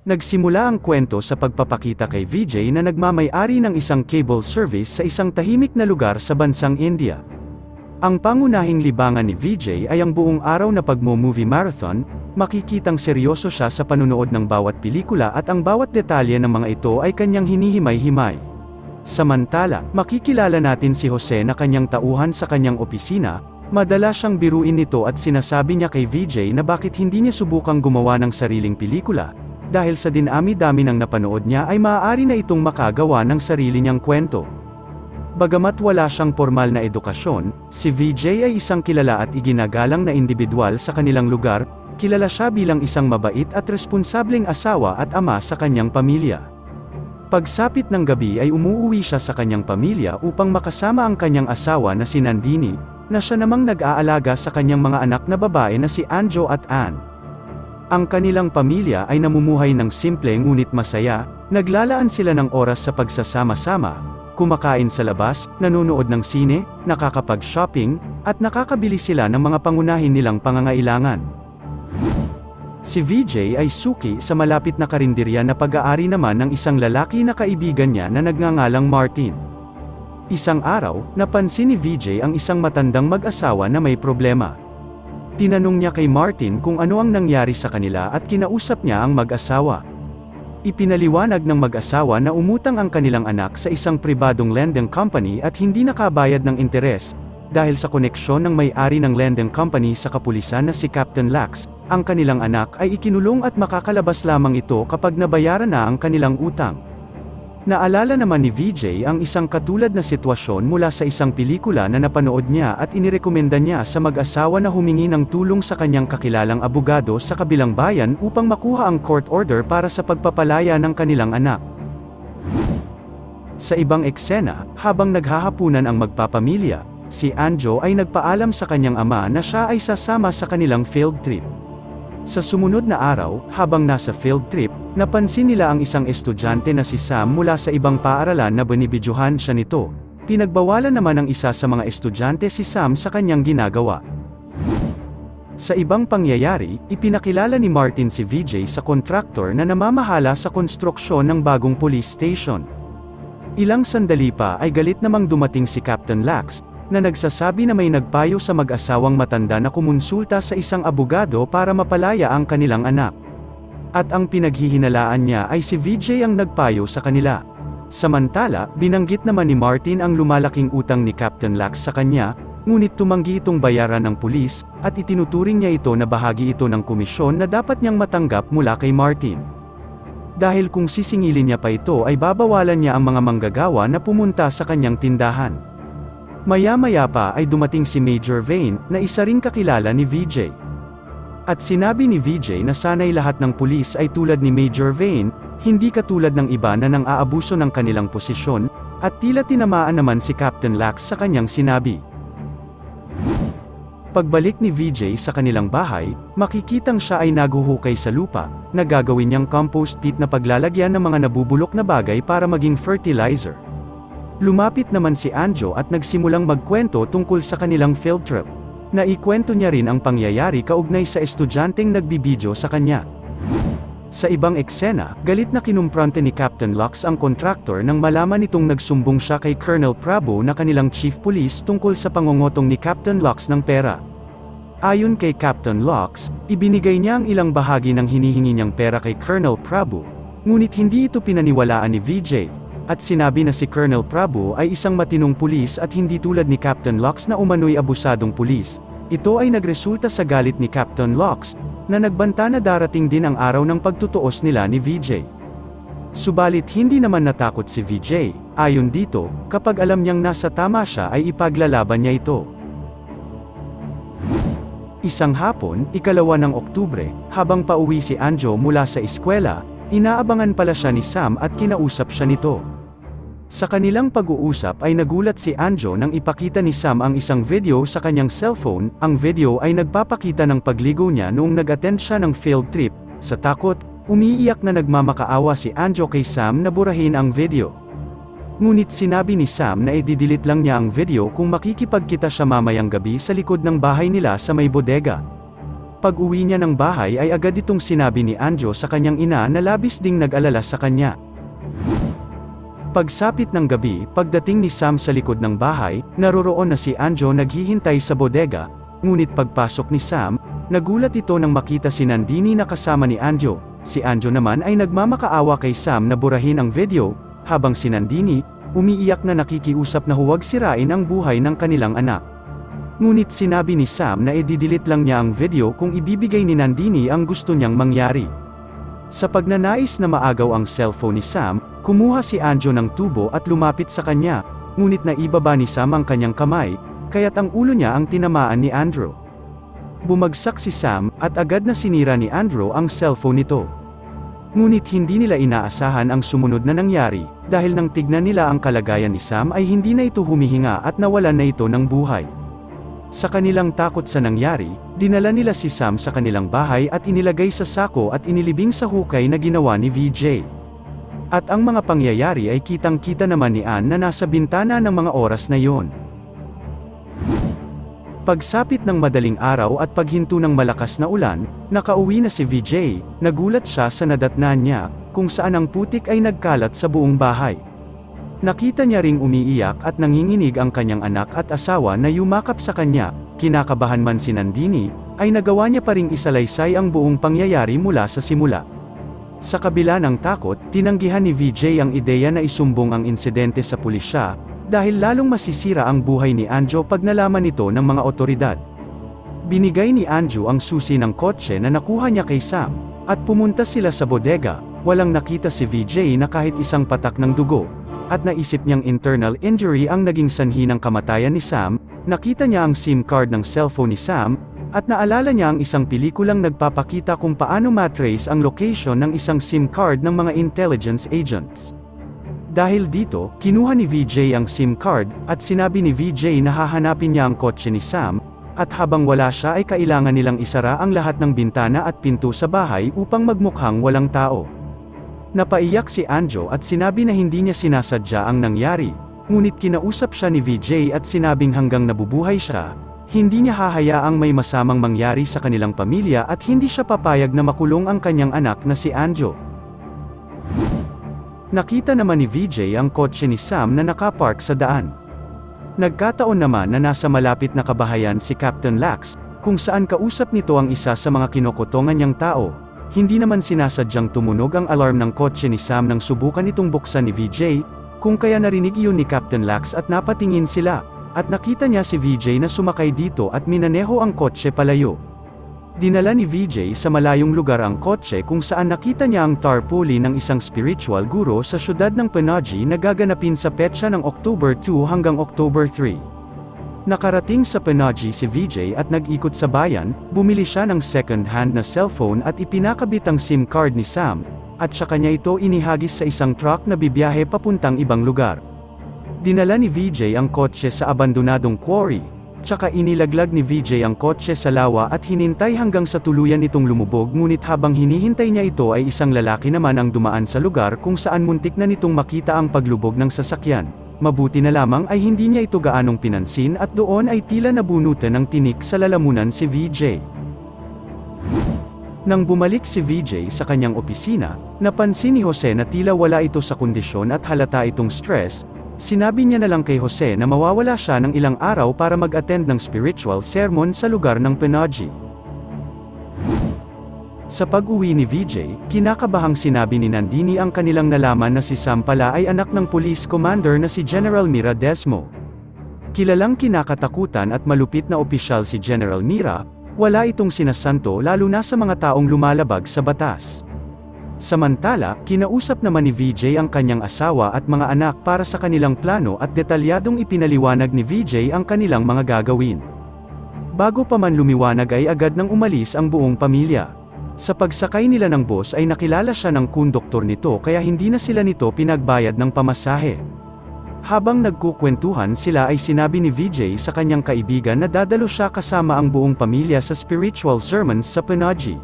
Nagsimula ang kwento sa pagpapakita kay VJ na nagmamay-ari ng isang cable service sa isang tahimik na lugar sa bansang India. Ang pangunahing libangan ni VJ ay ang buong araw na pagmo-movie marathon, makikitang seryoso siya sa panunood ng bawat pelikula at ang bawat detalye ng mga ito ay kanyang hinihimay-himay. Samantala, makikilala natin si Jose na kanyang tauhan sa kanyang opisina. Madalas siyang biruin nito at sinasabi niya kay VJ na bakit hindi niya subukang gumawa ng sariling pelikula, dahil sa dinami-dami ng napanood niya ay maaari na itong makagawa ng sarili niyang kwento. Bagamat wala siyang formal na edukasyon, si VJ ay isang kilala at iginagalang na individual sa kanilang lugar, kilala siya bilang isang mabait at responsableng asawa at ama sa kanyang pamilya. Pagsapit ng gabi ay umuuwi siya sa kanyang pamilya upang makasama ang kanyang asawa na si Nandini, na siya namang nag-aalaga sa kanyang mga anak na babae na si Anjo at Ann. Ang kanilang pamilya ay namumuhay ng simple ngunit masaya, naglalaan sila ng oras sa pagsasama-sama, kumakain sa labas, nanonood ng sine, nakakapag-shopping, at nakakabili sila ng mga pangunahin nilang pangangailangan. Si VJ ay suki sa malapit na karinderya na pag-aari naman ng isang lalaki na kaibigan niya na nagngangalang Martin. Isang araw, napansin ni VJ ang isang matandang mag-asawa na may problema. Tinanong niya kay Martin kung ano ang nangyari sa kanila at kinausap niya ang mag-asawa. Ipinaliwanag ng mag-asawa na umutang ang kanilang anak sa isang pribadong lending company at hindi nakabayad ng interes. Dahil sa koneksyon ng may-ari ng lending company sa kapulisan na si Captain Lax, ang kanilang anak ay ikinulong at makakalabas lamang ito kapag nabayaran na ang kanilang utang. Naalala naman ni VJ ang isang katulad na sitwasyon mula sa isang pelikula na napanood niya at inirekomenda niya sa mag-asawa na humingi ng tulong sa kanyang kakilalang abogado sa kabilang bayan upang makuha ang court order para sa pagpapalaya ng kanilang anak. Sa ibang eksena, habang naghahapunan ang magpapamilya, si Anjo ay nagpaalam sa kanyang ama na siya ay sasama sa kanilang field trip. Sa sumunod na araw, habang nasa field trip, napansin nila ang isang estudyante na si Sam mula sa ibang paaralan na binibidyohan siya nito. Pinagbawalan naman ng isa sa mga estudyante si Sam sa kanyang ginagawa. Sa ibang pangyayari, ipinakilala ni Martin si VJ sa kontraktor na namamahala sa konstruksyon ng bagong police station. Ilang sandali pa ay galit namang dumating si Captain Lax, na nagsasabi na may nagpayo sa mag-asawang matanda na kumonsulta sa isang abogado para mapalaya ang kanilang anak. At ang pinaghihinalaan niya ay si VJ ang nagpayo sa kanila. Samantala, binanggit naman ni Martin ang lumalaking utang ni Captain Lax sa kanya, ngunit tumanggi itong bayaran ng pulis, at itinuturing niya ito na bahagi ito ng komisyon na dapat niyang matanggap mula kay Martin. Dahil kung sisingilin niya pa ito ay babawalan niya ang mga manggagawa na pumunta sa kanyang tindahan. Maya-maya pa ay dumating si Major Vane, na isa ring kakilala ni VJ. At sinabi ni VJ na sanay lahat ng pulis ay tulad ni Major Vane, hindi katulad ng iba na nang-aabuso ng kanilang posisyon, at tila tinamaan naman si Captain Lax sa kanyang sinabi. Pagbalik ni VJ sa kanilang bahay, makikitang siya ay naguhukay sa lupa, na gagawin niyang compost pit na paglalagyan ng mga nabubulok na bagay para maging fertilizer. Lumapit naman si Anjo at nagsimulang magkwento tungkol sa kanilang field trip. Naikwento niya rin ang pangyayari kaugnay sa estudyanteng nagbibidyo sa kanya. Sa ibang eksena, galit na kinumprante ni Captain Lax ang kontraktor nang malaman nitong nagsumbong siya kay Colonel Prabhu na kanilang chief police tungkol sa pangongotong ni Captain Lax ng pera. Ayon kay Captain Lax, ibinigay niya ang ilang bahagi ng hinihingi niyang pera kay Colonel Prabhu, ngunit hindi ito pinaniwalaan ni VJ. At sinabi na si Colonel Prabhu ay isang matinong pulis at hindi tulad ni Captain Lax na umano'y abusadong pulis. Ito ay nagresulta sa galit ni Captain Lax, na nagbanta na darating din ang araw ng pagtutuos nila ni VJ. Subalit hindi naman natakot si VJ, ayon dito, kapag alam niyang nasa tama siya ay ipaglalaban niya ito. Isang hapon, 2 ng Oktubre, habang pauwi si Anjo mula sa eskwela, inaabangan pala siya ni Sam at kinausap siya nito. Sa kanilang pag-uusap ay nagulat si Anjo nang ipakita ni Sam ang isang video sa kanyang cellphone. Ang video ay nagpapakita ng pagligo niya noong nag-attend siya ng field trip. Sa takot, umiiyak na nagmamakaawa si Anjo kay Sam na burahin ang video. Ngunit sinabi ni Sam na i-delete lang niya ang video kung makikipagkita siya mamayang gabi sa likod ng bahay nila sa may bodega. Pag-uwi niya ng bahay ay agad itong sinabi ni Anjo sa kanyang ina na labis ding nag-alala sa kanya. Pagsapit ng gabi, pagdating ni Sam sa likod ng bahay, naroroon na si Anjo naghihintay sa bodega, ngunit pagpasok ni Sam, nagulat ito nang makita si Nandini na kasama ni Anjo. Si Anjo naman ay nagmamakaawa kay Sam na burahin ang video, habang si Nandini, umiiyak na nakikiusap na huwag sirain ang buhay ng kanilang anak. Ngunit sinabi ni Sam na i-delete lang niya ang video kung ibibigay ni Nandini ang gusto niyang mangyari. Sa pagnanais na maagaw ang cellphone ni Sam, kumuha si Anjo ng tubo at lumapit sa kanya, ngunit naibaba ni Sam ang kanyang kamay, kaya't ang ulo niya ang tinamaan ni Andrew. Bumagsak si Sam, at agad na sinira ni Andrew ang cellphone nito. Ngunit hindi nila inaasahan ang sumunod na nangyari, dahil nang tignan nila ang kalagayan ni Sam ay hindi na ito humihinga at nawalan na ito ng buhay. Sa kanilang takot sa nangyari, dinala nila si Sam sa kanilang bahay at inilagay sa sako at inilibing sa hukay na ginawa ni VJ. At ang mga pangyayari ay kitang-kita naman ni Ann na nasa bintana ng mga oras na yon. Pagsapit ng madaling araw at paghinto ng malakas na ulan, nakauwi na si VJ, nagulat siya sa nadatnan niya, kung saan ang putik ay nagkalat sa buong bahay. Nakita niya ring umiiyak at nanginginig ang kanyang anak at asawa na yumakap sa kanya, kinakabahan man si Nandini, ay nagawa niya pa ring isalaysay ang buong pangyayari mula sa simula. Sa kabila ng takot, tinanggihan ni VJ ang ideya na isumbong ang insidente sa pulisya, dahil lalong masisira ang buhay ni Anjo pag nalaman ito ng mga otoridad. Binigay ni Anjo ang susi ng kotse na nakuha niya kay Sam, at pumunta sila sa bodega, walang nakita si VJ na kahit isang patak ng dugo. At naisip niyang internal injury ang naging sanhi ng kamatayan ni Sam, nakita niya ang SIM card ng cellphone ni Sam, at naalala niya ang isang pelikulang nagpapakita kung paano matrace ang location ng isang SIM card ng mga intelligence agents. Dahil dito, kinuha ni VJ ang SIM card, at sinabi ni VJ na hahanapin niya ang kotse ni Sam, at habang wala siya ay kailangan nilang isara ang lahat ng bintana at pinto sa bahay upang magmukhang walang tao. Napaiyak si Anjo at sinabi na hindi niya sinasadya ang nangyari, ngunit kinausap siya ni VJ at sinabing hanggang nabubuhay siya, hindi niya hahayaang may masamang mangyari sa kanilang pamilya at hindi siya papayag na makulong ang kanyang anak na si Anjo. Nakita naman ni VJ ang kotse ni Sam na nakapark sa daan. Nagkataon naman na nasa malapit na kabahayan si Captain Lax, kung saan kausap nito ang isa sa mga kinokotongan niyang tao. Hindi naman sinasadyang tumunog ang alarm ng kotse ni Sam nang subukan itong buksan ni VJ, kung kaya narinig iyon ni Captain Lax at napatingin sila, at nakita niya si VJ na sumakay dito at minaneho ang kotse palayo. Dinala ni VJ sa malayong lugar ang kotse kung saan nakita niya ang tarpaulin ng isang spiritual guro sa syudad ng Panaji na gaganapin sa petsa ng October 2 hanggang October 3. Nakarating sa Panaji si VJ at nag-ikot sa bayan, bumili siya ng second-hand na cellphone at ipinakabit ang SIM card ni Sam, at sa kanya ito inihagis sa isang truck na bibiyahe papuntang ibang lugar. Dinala ni VJ ang kotse sa abandonadong quarry, tsaka inilaglag ni VJ ang kotse sa lawa at hinintay hanggang sa tuluyan itong lumubog, ngunit habang hinihintay niya ito ay isang lalaki naman ang dumaan sa lugar kung saan muntik na nitong makita ang paglubog ng sasakyan. Mabuti na lamang ay hindi niya ito gaanong pinansin at doon ay tila nabunutan ng tinik sa lalamunan si VJ. Nang bumalik si VJ sa kanyang opisina, napansin ni Jose na tila wala ito sa kondisyon at halata itong stress. Sinabi niya na lang kay Jose na mawawala siya ng ilang araw para mag-attend ng spiritual sermon sa lugar ng Panaji. Sa pag-uwi ni VJ, kinakabahang sinabi ni Nandini ang kanilang nalaman na si Sam pala ay anak ng police commander na si General Mira Desmo. Kilalang kinakatakutan at malupit na opisyal si General Mira, wala itong sinasanto lalo na sa mga taong lumalabag sa batas. Samantala, kinausap naman ni VJ ang kanyang asawa at mga anak para sa kanilang plano at detalyadong ipinaliwanag ni VJ ang kanilang mga gagawin. Bago pa man lumiwanag ay agad nang umalis ang buong pamilya. Sa pagsakay nila ng bus ay nakilala siya ng konduktor nito kaya hindi na sila nito pinagbayad ng pamasahe. Habang nagkukwentuhan sila ay sinabi ni VJ sa kanyang kaibigan na dadalo siya kasama ang buong pamilya sa spiritual sermons sa Panaji.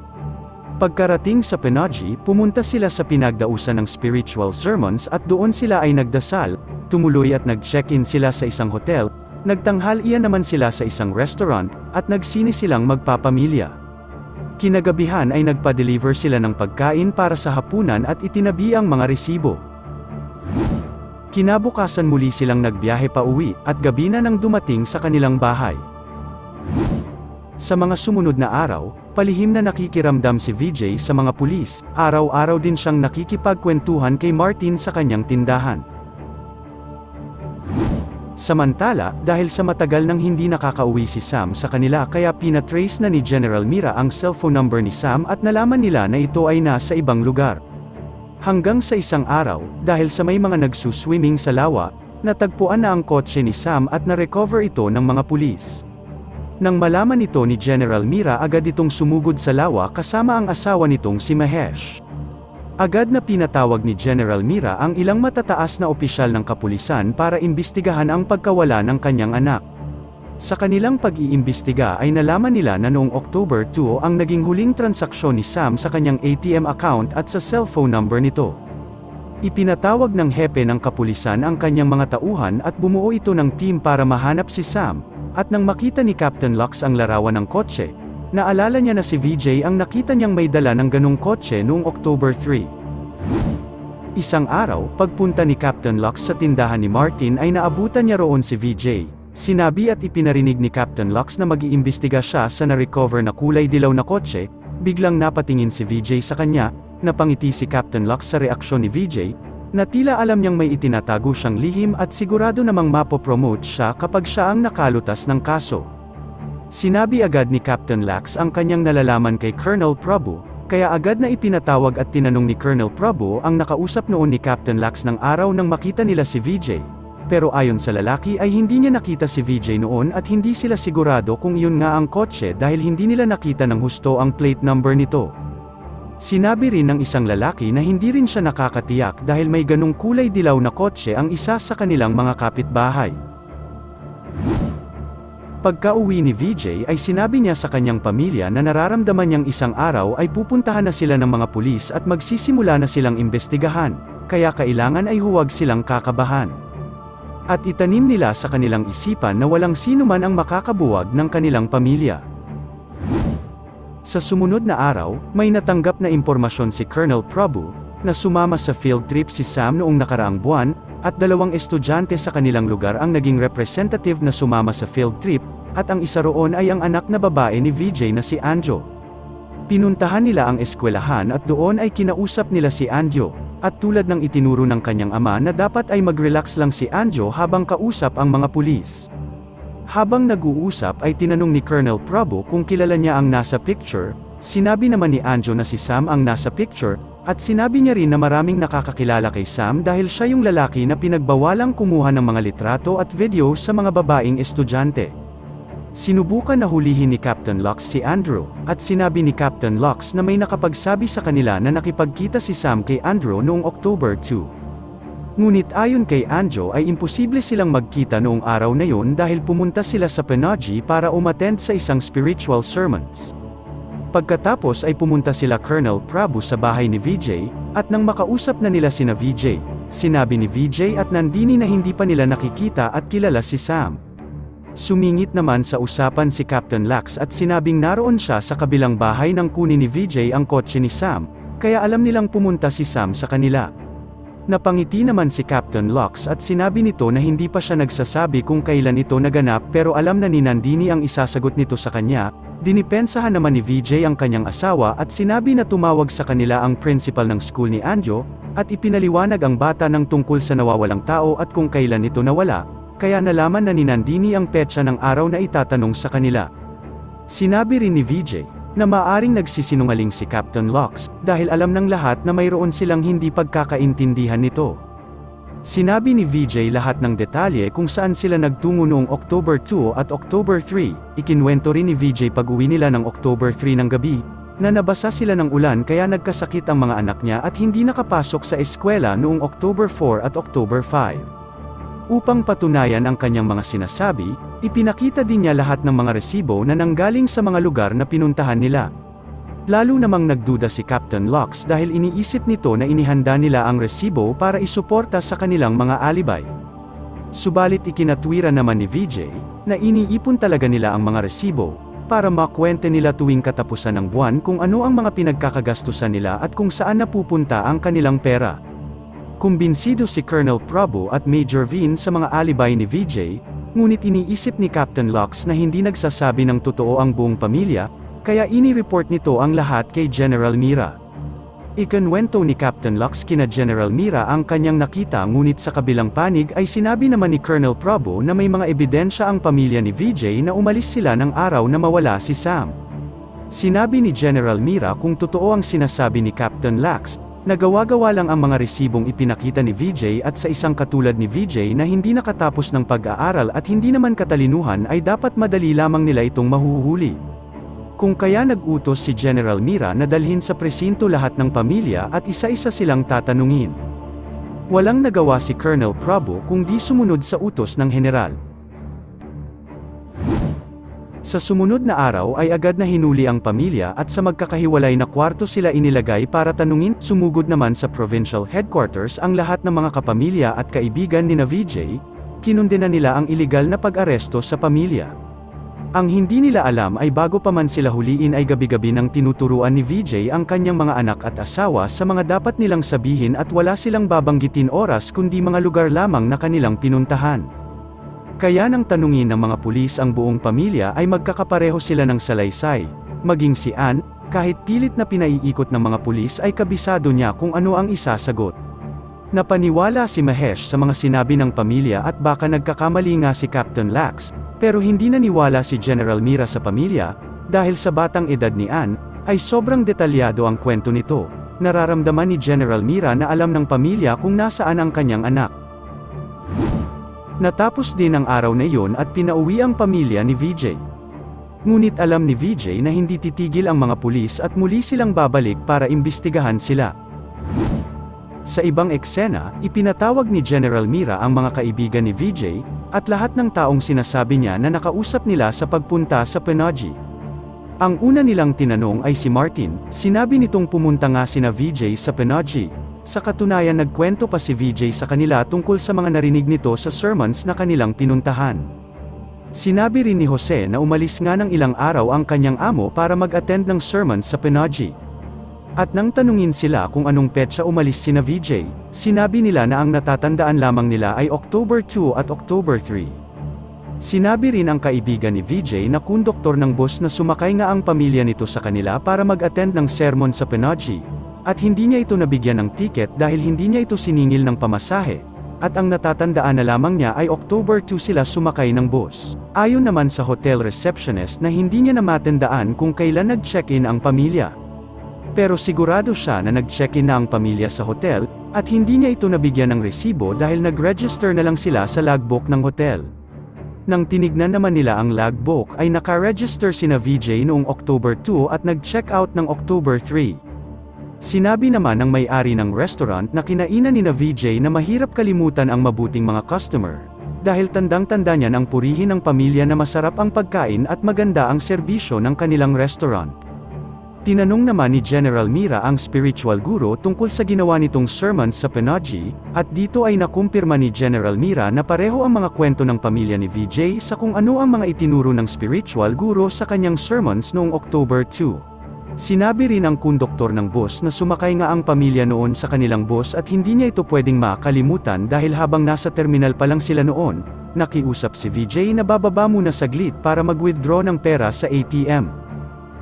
Pagkarating sa Panaji, pumunta sila sa pinagdausan ng spiritual sermons at doon sila ay nagdasal, tumuloy at nag-check-in sila sa isang hotel, nagtanghalian naman sila sa isang restaurant, at nagsini silang magpapamilya. Kinagabihan ay nagpa-deliver sila ng pagkain para sa hapunan at itinabi ang mga resibo. Kinabukasan muli silang nagbiyahe pa uwi, at gabi na nang dumating sa kanilang bahay. Sa mga sumunod na araw, palihim na nakikiramdam si VJ sa mga pulis, araw-araw din siyang nakikipagkwentuhan kay Martin sa kanyang tindahan. Samantala, dahil sa matagal nang hindi nakakauwi si Sam sa kanila kaya pinatrace na ni General Mira ang cellphone number ni Sam at nalaman nila na ito ay nasa ibang lugar. Hanggang sa isang araw, dahil sa may mga nagsuswimming sa lawa, natagpuan na ang kotse ni Sam at na-recover ito ng mga pulis. Nang malaman ito ni General Mira, agad itong sumugod sa lawa kasama ang asawa nitong si Mahesh. Agad na pinatawag ni General Mira ang ilang matataas na opisyal ng kapulisan para imbestigahan ang pagkawala ng kanyang anak. Sa kanilang pag-iimbestiga ay nalaman nila na noong October 2 ang naging huling transaksyon ni Sam sa kanyang ATM account at sa cellphone number nito. Ipinatawag ng hepe ng kapulisan ang kanyang mga tauhan at bumuo ito ng team para mahanap si Sam, at nang makita ni Captain Lux ang larawan ng kotse, naalala niya na si VJ ang nakita niyang may dala ng ganong kotse noong October 3. Isang araw, pagpunta ni Captain Lux sa tindahan ni Martin ay naabutan niya roon si VJ. Sinabi at ipinarinig ni Captain Lux na mag-iimbestiga siya sa na-recover na kulay dilaw na kotse. Biglang napatingin si VJ sa kanya, napangiti si Captain Lux sa reaksyon ni VJ, na tila alam niyang may itinatago siyang lihim at sigurado namang mapopromote siya kapag siya ang nakalutas ng kaso. Sinabi agad ni Captain Lux ang kanyang nalalaman kay Colonel Prabhu, kaya agad na ipinatawag at tinanong ni Colonel Prabhu ang nakausap noon ni Captain Lux ng araw nang makita nila si VJ. Pero ayon sa lalaki ay hindi niya nakita si VJ noon at hindi sila sigurado kung iyon nga ang kotse dahil hindi nila nakita ng husto ang plate number nito. Sinabi rin ng isang lalaki na hindi rin siya nakakatiyak dahil may ganong kulay dilaw na kotse ang isa sa kanilang mga kapitbahay. Pagka-uwi ni VJ ay sinabi niya sa kanyang pamilya na nararamdaman niyang isang araw ay pupuntahan na sila ng mga pulis at magsisimula na silang imbestigahan, kaya kailangan ay huwag silang kakabahan. At itanim nila sa kanilang isipan na walang sino man ang makakabuwag ng kanilang pamilya. Sa sumunod na araw, may natanggap na impormasyon si Colonel Prabhu, na sumama sa field trip si Sam noong nakaraang buwan, at 2 estudyante sa kanilang lugar ang naging representative na sumama sa field trip, at ang isa roon ay ang anak na babae ni VJ na si Anjo. Pinuntahan nila ang eskwelahan at doon ay kinausap nila si Anjo, at tulad ng itinuro ng kanyang ama na dapat ay mag-relax lang si Anjo habang kausap ang mga pulis. Habang nag-uusap ay tinanong ni Colonel Prabhu kung kilala niya ang nasa picture, sinabi naman ni Anjo na si Sam ang nasa picture, at sinabi niya rin na maraming nakakakilala kay Sam dahil siya yung lalaki na pinagbawalang kumuha ng mga litrato at video sa mga babaeng estudyante. Sinubukan na hulihin ni Captain Lux si Andrew, at sinabi ni Captain Lux na may nakapagsabi sa kanila na nakipagkita si Sam kay Andrew noong October 2. Ngunit ayon kay Anjo ay imposible silang magkita noong araw na yon dahil pumunta sila sa Panaji para umattend sa isang spiritual sermons. Pagkatapos ay pumunta sila Colonel Prabhu sa bahay ni VJ, at nang makausap na nila sina VJ, sinabi ni VJ at Nandini na hindi pa nila nakikita at kilala si Sam. Sumingit naman sa usapan si Captain Lux at sinabing naroon siya sa kabilang bahay nang kunin ni VJ ang kotse ni Sam, kaya alam nilang pumunta si Sam sa kanila. Napangiti naman si Captain Lux at sinabi nito na hindi pa siya nagsasabi kung kailan ito naganap pero alam na ni Nandini ang isasagot nito sa kanya. Dinipensahan naman ni VJ ang kanyang asawa at sinabi na tumawag sa kanila ang principal ng school ni Anjo, at ipinaliwanag ang bata ng tungkol sa nawawalang tao at kung kailan ito nawala, kaya nalaman na ni Nandini ang petsa ng araw na itatanong sa kanila. Sinabi rin ni VJ, na maaring nagsisinungaling si Captain Lux, dahil alam ng lahat na mayroon silang hindi pagkakaintindihan nito. Sinabi ni VJ lahat ng detalye kung saan sila nagtungo noong October 2 at October 3, ikinwento rin ni VJ pag-uwi nila ng October 3 ng gabi, na nabasa sila ng ulan kaya nagkasakit ang mga anak niya at hindi nakapasok sa eskwela noong October 4 at October 5. Upang patunayan ang kanyang mga sinasabi, ipinakita din niya lahat ng mga resibo na nanggaling sa mga lugar na pinuntahan nila. Lalo namang nagduda si Captain Lux dahil iniisip nito na inihanda nila ang resibo para isuporta sa kanilang mga alibay. Subalit ikinatwiran naman ni VJ, na iniipon talaga nila ang mga resibo, para makwente nila tuwing katapusan ng buwan kung ano ang mga pinagkakagastusan nila at kung saan napupunta ang kanilang pera. Kumbinsido si Colonel Prabhu at Major Vin sa mga alibay ni VJ, ngunit iniisip ni Captain Lux na hindi nagsasabi ng totoo ang buong pamilya, kaya ini-report nito ang lahat kay General Mira. Ikinwento ni Captain Lux kina General Mira ang kanyang nakita, ngunit sa kabilang panig ay sinabi naman ni Colonel Prabhu na may mga ebidensya ang pamilya ni VJ na umalis sila ng araw na mawala si Sam. Sinabi ni General Mira kung totoo ang sinasabi ni Captain Lux, na gawa-gawa lang ang mga resibong ipinakita ni VJ at sa isang katulad ni VJ na hindi nakatapos ng pag-aaral at hindi naman katalinuhan ay dapat madali lamang nila itong mahuhuli. Kung kaya nag-utos si General Mira na dalhin sa presinto lahat ng pamilya at isa-isa silang tatanungin. Walang nagawa si Colonel Prabhu kung di sumunod sa utos ng General. Sa sumunod na araw ay agad na hinuli ang pamilya at sa magkakahiwalay na kwarto sila inilagay para tanungin. Sumugod naman sa provincial headquarters ang lahat ng mga kapamilya at kaibigan ni VJ, kinundena nila ang iligal na pag-aresto sa pamilya. Ang hindi nila alam ay bago pa man sila huliin ay gabi-gabi nang tinuturuan ni VJ ang kanyang mga anak at asawa sa mga dapat nilang sabihin at wala silang babanggitin oras kundi mga lugar lamang na kanilang pinuntahan. Kaya nang tanungin ng mga pulis ang buong pamilya ay magkakapareho sila ng salaysay, maging si Ann, kahit pilit na pinaiikot ng mga pulis ay kabisado niya kung ano ang isasagot. Napaniwala si Mahesh sa mga sinabi ng pamilya at baka nagkakamali nga si Captain Lux, pero hindi naniwala si General Mira sa pamilya, dahil sa batang edad ni Ann, ay sobrang detalyado ang kwento nito. Nararamdaman ni General Mira na alam ng pamilya kung nasaan ang kanyang anak. Natapos din ang araw na iyon at pinauwi ang pamilya ni VJ. Ngunit alam ni VJ na hindi titigil ang mga pulis at muli silang babalik para imbestigahan sila. Sa ibang eksena, ipinatawag ni General Mira ang mga kaibigan ni VJ, at lahat ng taong sinasabi niya na nakausap nila sa pagpunta sa Panaji. Ang una nilang tinanong ay si Martin. Sinabi nitong pumunta nga sina VJ sa Panaji. Sa katunayan nagkwento pa si VJ sa kanila tungkol sa mga narinig nito sa sermons na kanilang pinuntahan. Sinabi rin ni Jose na umalis nga ng ilang araw ang kanyang amo para mag-attend ng sermons sa Panaji. At nang tanungin sila kung anong petsa umalis sina VJ, sinabi nila na ang natatandaan lamang nila ay October 2 at October 3. Sinabi rin ang kaibigan ni VJ na konduktor ng bus na sumakay nga ang pamilya nito sa kanila para mag-attend ng sermon sa Panaji. At hindi niya ito nabigyan ng tiket dahil hindi niya ito siningil ng pamasahe, at ang natatandaan na lamang niya ay October 2 sila sumakay ng bus. Ayon naman sa hotel receptionist na hindi niya namatandaan kung kailan nag-check-in ang pamilya. Pero sigurado siya na nag-check-in na ang pamilya sa hotel, at hindi niya ito nabigyan ng resibo dahil nag-register na lang sila sa logbook ng hotel. Nang tinignan naman nila ang logbook ay naka-register sina VJ noong October 2 at nag-check-out ng October 3. Sinabi naman ng may-ari ng restaurant na kinainan ni VJ na mahirap kalimutan ang mabuting mga customer, dahil tandang-tanda niyan ang purihin ng pamilya na masarap ang pagkain at maganda ang serbisyo ng kanilang restaurant. Tinanong naman ni General Mira ang spiritual guru tungkol sa ginawa nitong sermons sa Panaji, at dito ay nakumpirma ni General Mira na pareho ang mga kwento ng pamilya ni VJ sa kung ano ang mga itinuro ng spiritual guru sa kanyang sermons noong October 2. Sinabi rin ng konduktor ng bus na sumakay nga ang pamilya noon sa kanilang bus at hindi niya ito pwedeng makalimutan dahil habang nasa terminal pa lang sila noon, nakiusap si VJ na bababa muna saglit para mag-withdraw ng pera sa ATM.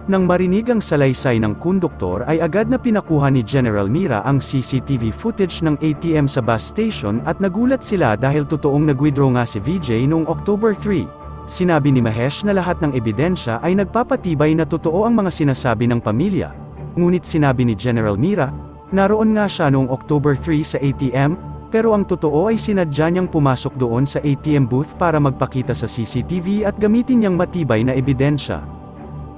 Nang marinig ang salaysay ng konduktor ay agad na pinakuha ni General Mira ang CCTV footage ng ATM sa bus station at nagulat sila dahil totoong nag-withdraw nga si VJ noong October 3. Sinabi ni Mahesh na lahat ng ebidensya ay nagpapatibay na totoo ang mga sinasabi ng pamilya. Ngunit sinabi ni General Mira, naroon nga siya noong October 3 sa ATM, pero ang totoo ay sinadya niyang pumasok doon sa ATM booth para magpakita sa CCTV at gamitin niyang matibay na ebidensya.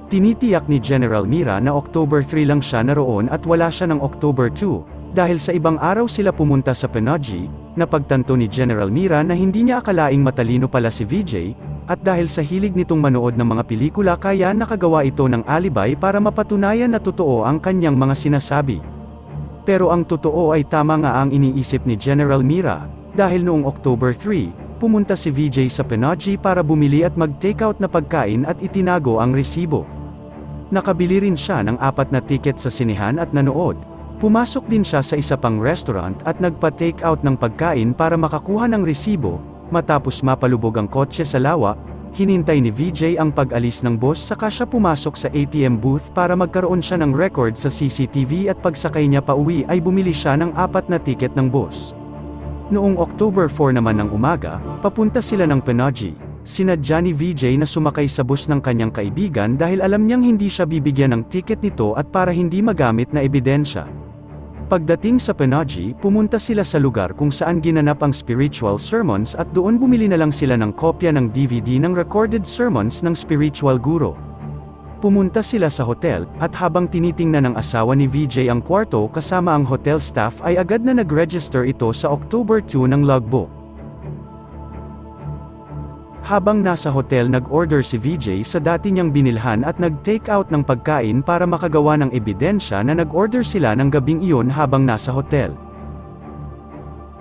Tinitiyak ni General Mira na October 3 lang siya naroon at wala siya ng October 2, dahil sa ibang araw sila pumunta sa Panaji. Napagtanto ni General Mira na hindi niya akalaing matalino pala si VJ, at dahil sa hilig nitong manood ng mga pelikula kaya nakagawa ito ng alibay para mapatunayan na totoo ang kanyang mga sinasabi. Pero ang totoo ay tama nga ang iniisip ni General Mira, dahil noong October 3, pumunta si VJ sa Penogy para bumili at mag-takeout na pagkain at itinago ang resibo. Nakabili rin siya ng 4 na tiket sa sinehan at nanood. Pumasok din siya sa isa pang restaurant at nagpa-takeout ng pagkain para makakuha ng resibo. Matapos mapalubog ang kotse sa lawa, hinintay ni VJ ang pag-alis ng boss saka siya pumasok sa ATM booth para magkaroon siya ng record sa CCTV at pagsakay niya pauwi ay bumili siya ng 4 na tiket ng boss. Noong October 4 naman ng umaga, papunta sila ng Penogy. Sinadya ni VJ na sumakay sa bus ng kanyang kaibigan dahil alam niyang hindi siya bibigyan ng tiket nito at para hindi magamit na ebidensya. Pagdating sa Penogy, pumunta sila sa lugar kung saan ginanap ang spiritual sermons at doon bumili na lang sila ng kopya ng DVD ng recorded sermons ng spiritual guro. Pumunta sila sa hotel, at habang tinitingnan ng asawa ni VJ ang kwarto kasama ang hotel staff ay agad na nag-register ito sa October 2 ng logbook. Habang nasa hotel nag-order si VJ sa dati niyang binilhan at nag-take out ng pagkain para makagawa ng ebidensya na nag-order sila ng gabing iyon habang nasa hotel.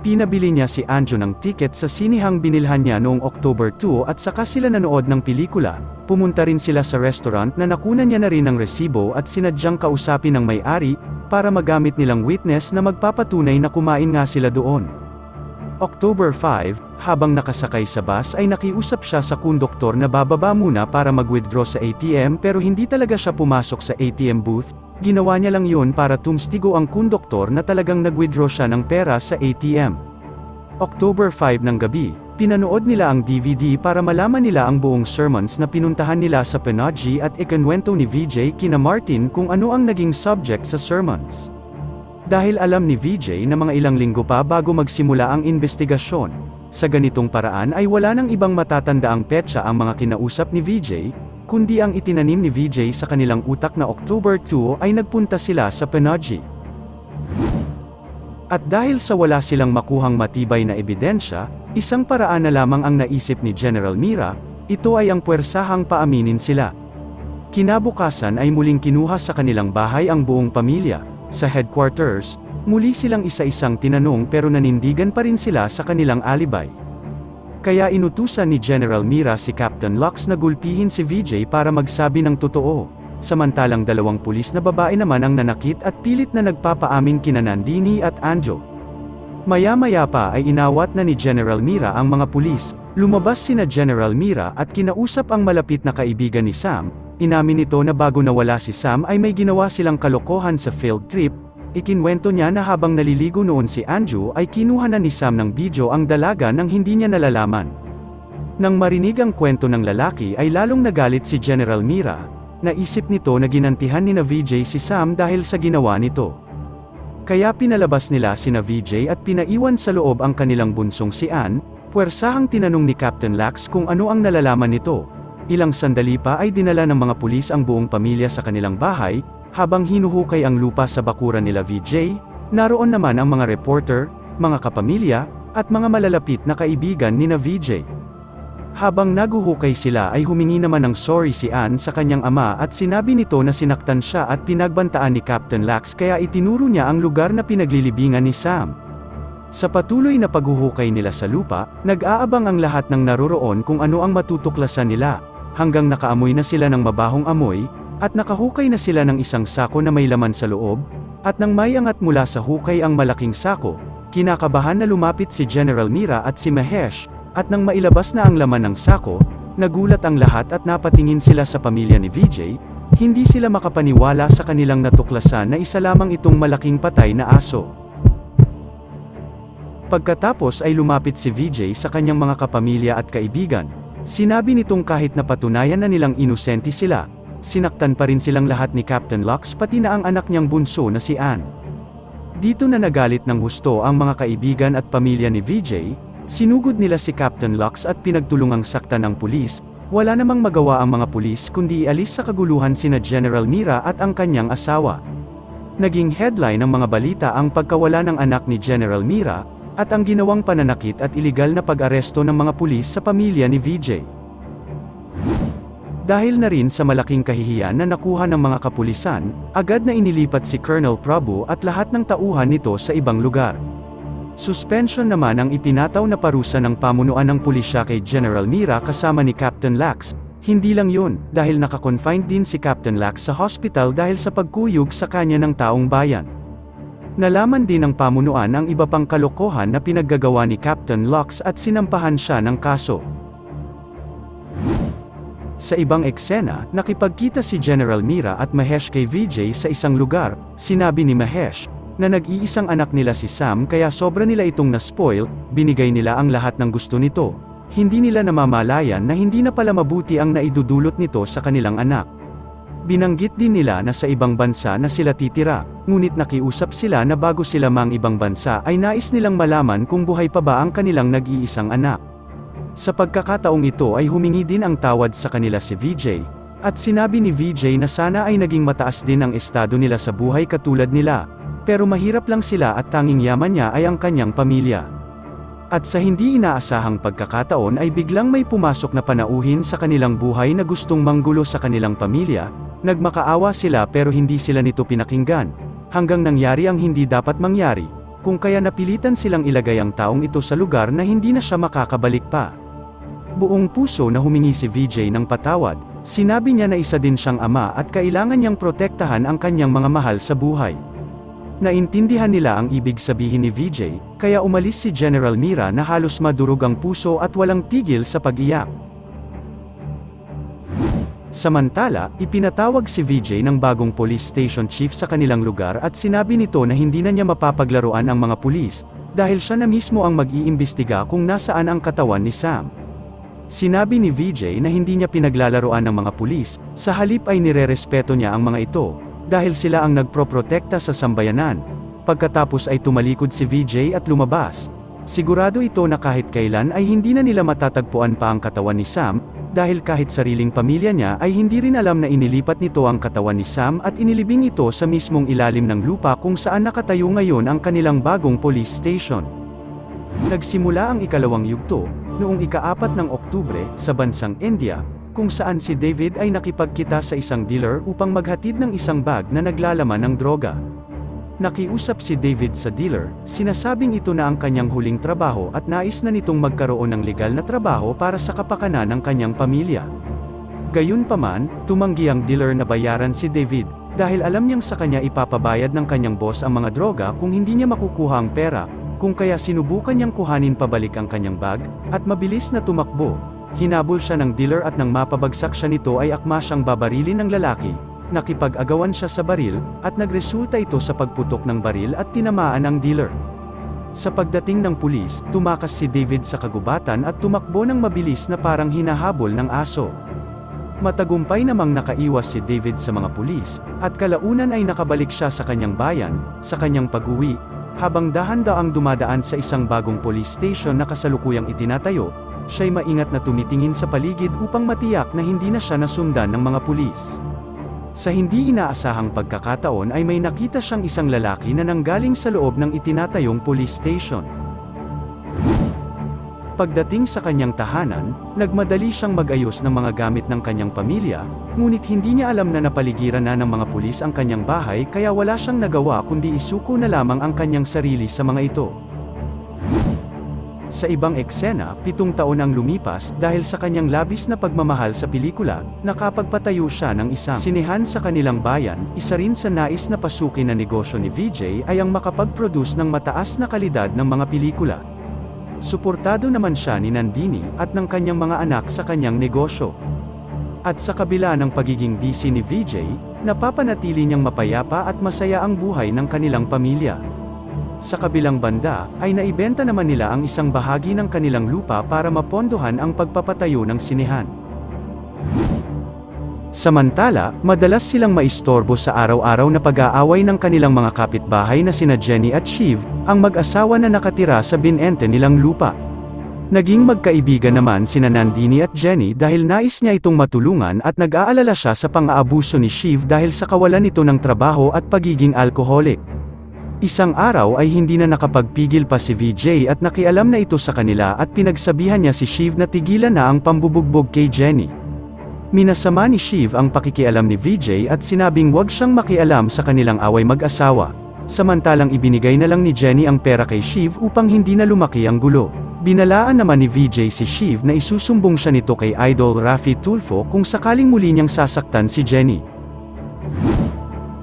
Pinabili niya si Anjo ng tiket sa sinihang binilhan niya noong October 2 at saka sila nanood ng pelikula. Pumunta rin sila sa restaurant na nakunan niya na rin ng resibo at sinadyang kausapin ng may-ari, para magamit nilang witness na magpapatunay na kumain nga sila doon. October 5, habang nakasakay sa bus ay nakiusap siya sa konduktor na bababa muna para mag-withdraw sa ATM pero hindi talaga siya pumasok sa ATM booth. Ginawa niya lang yun para tumstigo ang konduktor na talagang nag-withdraw siya ng pera sa ATM. October 5 ng gabi, pinanood nila ang DVD para malaman nila ang buong sermons na pinuntahan nila sa Penogy at ikinwento ni VJ kina Martin kung ano ang naging subject sa sermons. Dahil alam ni VJ na mga ilang linggo pa bago magsimula ang investigasyon, sa ganitong paraan ay wala nang ibang matatandaang petsa ang mga kinausap ni VJ, kundi ang itinanim ni VJ sa kanilang utak na October 2 ay nagpunta sila sa Penogy. At dahil sa wala silang makuhang matibay na ebidensya, isang paraan na lamang ang naisip ni General Mira, ito ay ang puwersahang paaminin sila. Kinabukasan ay muling kinuha sa kanilang bahay ang buong pamilya. Sa headquarters, muli silang isa-isang tinanong pero nanindigan pa rin sila sa kanilang alibay. Kaya inutusan ni General Mira si Captain Lux na gulpihin si VJ para magsabi ng totoo, samantalang 2 pulis na babae naman ang nanakit at pilit na nagpapaamin kina Nandini at Anjo. Maya-maya pa ay inawat na ni General Mira ang mga pulis. Lumabas sina General Mira at kinausap ang malapit na kaibigan ni Sam. Inamin nito na bago nawala si Sam ay may ginawa silang kalokohan sa field trip. Ikinwento niya na habang naliligo noon si Anjo ay kinuha na ni Sam ng video ang dalaga nang hindi niya nalalaman. Nang marinig ang kwento ng lalaki ay lalong nagalit si General Mira. Naisip nito na ginantihan ni na VJ si Sam dahil sa ginawa nito. Kaya pinalabas nila sina VJ at pinaiwan sa loob ang kanilang bunsong si Ann. Puwersahang tinanong ni Captain Lux kung ano ang nalalaman nito. Ilang sandali pa ay dinala ng mga pulis ang buong pamilya sa kanilang bahay, habang hinuhukay ang lupa sa bakuran nila VJ, naroon naman ang mga reporter, mga kapamilya, at mga malalapit na kaibigan ni na VJ. Habang naguhukay sila ay humingi naman ng sorry si Ann sa kanyang ama at sinabi nito na sinaktan siya at pinagbantaan ni Captain Lux kaya itinuro niya ang lugar na pinaglilibingan ni Sam. Sa patuloy na paghuhukay nila sa lupa, nag-aabang ang lahat ng naroroon kung ano ang matutuklasan nila, hanggang nakaamoy na sila ng mabahong amoy, at nakahukay na sila ng isang sako na may laman sa loob, at nang maiangat mula sa hukay ang malaking sako, kinakabahan na lumapit si General Mira at si Mahesh, at nang mailabas na ang laman ng sako, nagulat ang lahat at napatingin sila sa pamilya ni VJ, hindi sila makapaniwala sa kanilang natuklasan na isa lamang itong malaking patay na aso. Pagkatapos ay lumapit si VJ sa kanyang mga kapamilya at kaibigan. Sinabi nitong kahit napatunayan na nilang inosente sila, sinaktan pa rin silang lahat ni Captain Lux pati na ang anak niyang bunso na si Ann. Dito na nagalit ng husto ang mga kaibigan at pamilya ni VJ, sinugod nila si Captain Lux at pinagtulungang saktan ng pulis. Wala namang magawa ang mga pulis kundi ialis sa kaguluhan sina General Mira at ang kanyang asawa. Naging headline ng mga balita ang pagkawala ng anak ni General Mira, at ang ginawang pananakit at iligal na pag-aresto ng mga pulis sa pamilya ni VJ. Dahil na rin sa malaking kahihiyan na nakuha ng mga kapulisan, agad na inilipat si Colonel Prabhu at lahat ng tauhan nito sa ibang lugar. Suspension naman ang ipinataw na parusa ng pamunuan ng pulisya kay General Mira kasama ni Captain Lax. Hindi lang yun, dahil nakakonfined din si Captain Lax sa hospital dahil sa pagkuyog sa kanya ng taong bayan. Nalaman din ng pamunuan ang iba pang kalokohan na pinaggagawa ni Captain Lax at sinampahan siya ng kaso. Sa ibang eksena, nakipagkita si General Mira at Mahesh kay Vijay sa isang lugar. Sinabi ni Mahesh na nag-iisang anak nila si Sam kaya sobra nila itong na-spoil, binigay nila ang lahat ng gusto nito. Hindi nila namamalayan na hindi na pala mabuti ang naidudulot nito sa kanilang anak. Binanggit din nila na sa ibang bansa na sila titira, ngunit nakiusap sila na bago sila mang ibang bansa ay nais nilang malaman kung buhay pa ba ang kanilang nag-iisang anak. Sa pagkakataong ito ay humingi din ang tawad sa kanila si Vijay, at sinabi ni Vijay na sana ay naging mataas din ang estado nila sa buhay katulad nila, pero mahirap lang sila at tanging yaman niya ay ang kanyang pamilya. At sa hindi inaasahang pagkakataon ay biglang may pumasok na panauhin sa kanilang buhay na gustong manggulo sa kanilang pamilya, nagmakaawa sila pero hindi sila nito pinakinggan, hanggang nangyari ang hindi dapat mangyari, kung kaya napilitan silang ilagay ang taong ito sa lugar na hindi na siya makakabalik pa. Buong puso na humingi si Vijay ng patawad, sinabi niya na isa din siyang ama at kailangan niyang protektahan ang kanyang mga mahal sa buhay. Naintindihan nila ang ibig sabihin ni Vijay, kaya umalis si General Mira na halos madurog ang puso at walang tigil sa pag-iyak. Samantala, ipinatawag si Vijay ng bagong police station chief sa kanilang lugar at sinabi nito na hindi na niya mapapaglaruan ang mga pulis, dahil siya na mismo ang mag-iimbestiga kung nasaan ang katawan ni Sam. Sinabi ni Vijay na hindi niya pinaglalaroan ng mga pulis, sa halip ay nirerespeto niya ang mga ito, dahil sila ang nagproprotekta sa sambayanan. Pagkatapos ay tumalikod si Vijay at lumabas. Sigurado ito na kahit kailan ay hindi na nila matatagpuan pa ang katawan ni Sam, dahil kahit sariling pamilya niya ay hindi rin alam na inilipat nito ang katawan ni Sam at inilibing ito sa mismong ilalim ng lupa kung saan nakatayo ngayon ang kanilang bagong police station. Nagsimula ang ikalawang yugto, noong ika-4 ng Oktubre, sa bansang India, kung saan si David ay nakipagkita sa isang dealer upang maghatid ng isang bag na naglalaman ng droga. Nakiusap si David sa dealer, sinasabing ito na ang kanyang huling trabaho at nais na nitong magkaroon ng legal na trabaho para sa kapakanan ng kanyang pamilya. Gayunpaman, tumanggi ang dealer na bayaran si David, dahil alam niyang sa kanya ipapabayad ng kanyang boss ang mga droga kung hindi niya makukuha ang pera, kung kaya sinubukan niyang kuhanin pabalik ang kanyang bag, at mabilis na tumakbo. Hinabol siya ng dealer at nang mapabagsak siya nito ay akma siyang babarilin ng lalaki. Nakipag-agawan siya sa baril, at nagresulta ito sa pagputok ng baril at tinamaan ang dealer. Sa pagdating ng pulis, tumakas si David sa kagubatan at tumakbo ng mabilis na parang hinahabol ng aso. Matagumpay namang nakaiwas si David sa mga pulis, at kalaunan ay nakabalik siya sa kanyang bayan. Sa kanyang pag-uwi, habang dahan-daang dumadaan sa isang bagong police station na kasalukuyang itinatayo, siya'y maingat na tumitingin sa paligid upang matiyak na hindi na siya nasundan ng mga pulis. Sa hindi inaasahang pagkakataon ay may nakita siyang isang lalaki na nanggaling sa loob ng itinatayong police station. Pagdating sa kanyang tahanan, nagmadali siyang mag-ayos ng mga gamit ng kanyang pamilya, ngunit hindi niya alam na napaligiran na ng mga pulis ang kanyang bahay kaya wala siyang nagawa kundi isuko na lamang ang kanyang sarili sa mga ito. Sa ibang eksena, 7 taon ang lumipas dahil sa kanyang labis na pagmamahal sa pelikula, nakapagpatayo siya ng isang sinehan sa kanilang bayan. Isa rin sa nais na pasukin na negosyo ni Vijay ay ang makapag-produce ng mataas na kalidad ng mga pelikula. Suportado naman siya ni Nandini at ng kanyang mga anak sa kanyang negosyo. At sa kabila ng pagiging busy ni Vijay, napapanatili niyang mapayapa at masaya ang buhay ng kanilang pamilya. Sa kabilang banda, ay naibenta naman nila ang isang bahagi ng kanilang lupa para mapondohan ang pagpapatayo ng sinehan. Samantala, madalas silang maistorbo sa araw-araw na pag-aaway ng kanilang mga kapitbahay na sina Jenny at Shiv, ang mag-asawa na nakatira sa binente nilang lupa. Naging magkaibigan naman sina Nandini at Jenny dahil nais niya itong matulungan at nag-aalala siya sa pang-aabuso ni Shiv dahil sa kawalan nito ng trabaho at pagiging alkoholik. Isang araw ay hindi na nakapagpigil pa si Vijay at nakialam na ito sa kanila at pinagsabihan niya si Shiv na tigilan na ang pambubugbog kay Jenny. Minasama ni Shiv ang pakikialam ni Vijay at sinabing wag siyang makialam sa kanilang away mag-asawa. samantalang ibinigay na lang ni Jenny ang pera kay Shiv upang hindi na lumaki ang gulo. Binalaan naman ni VJ si Shiv na isusumbong siya nito kay Idol Rafi Tulfo kung sakaling muli niyang sasaktan si Jenny.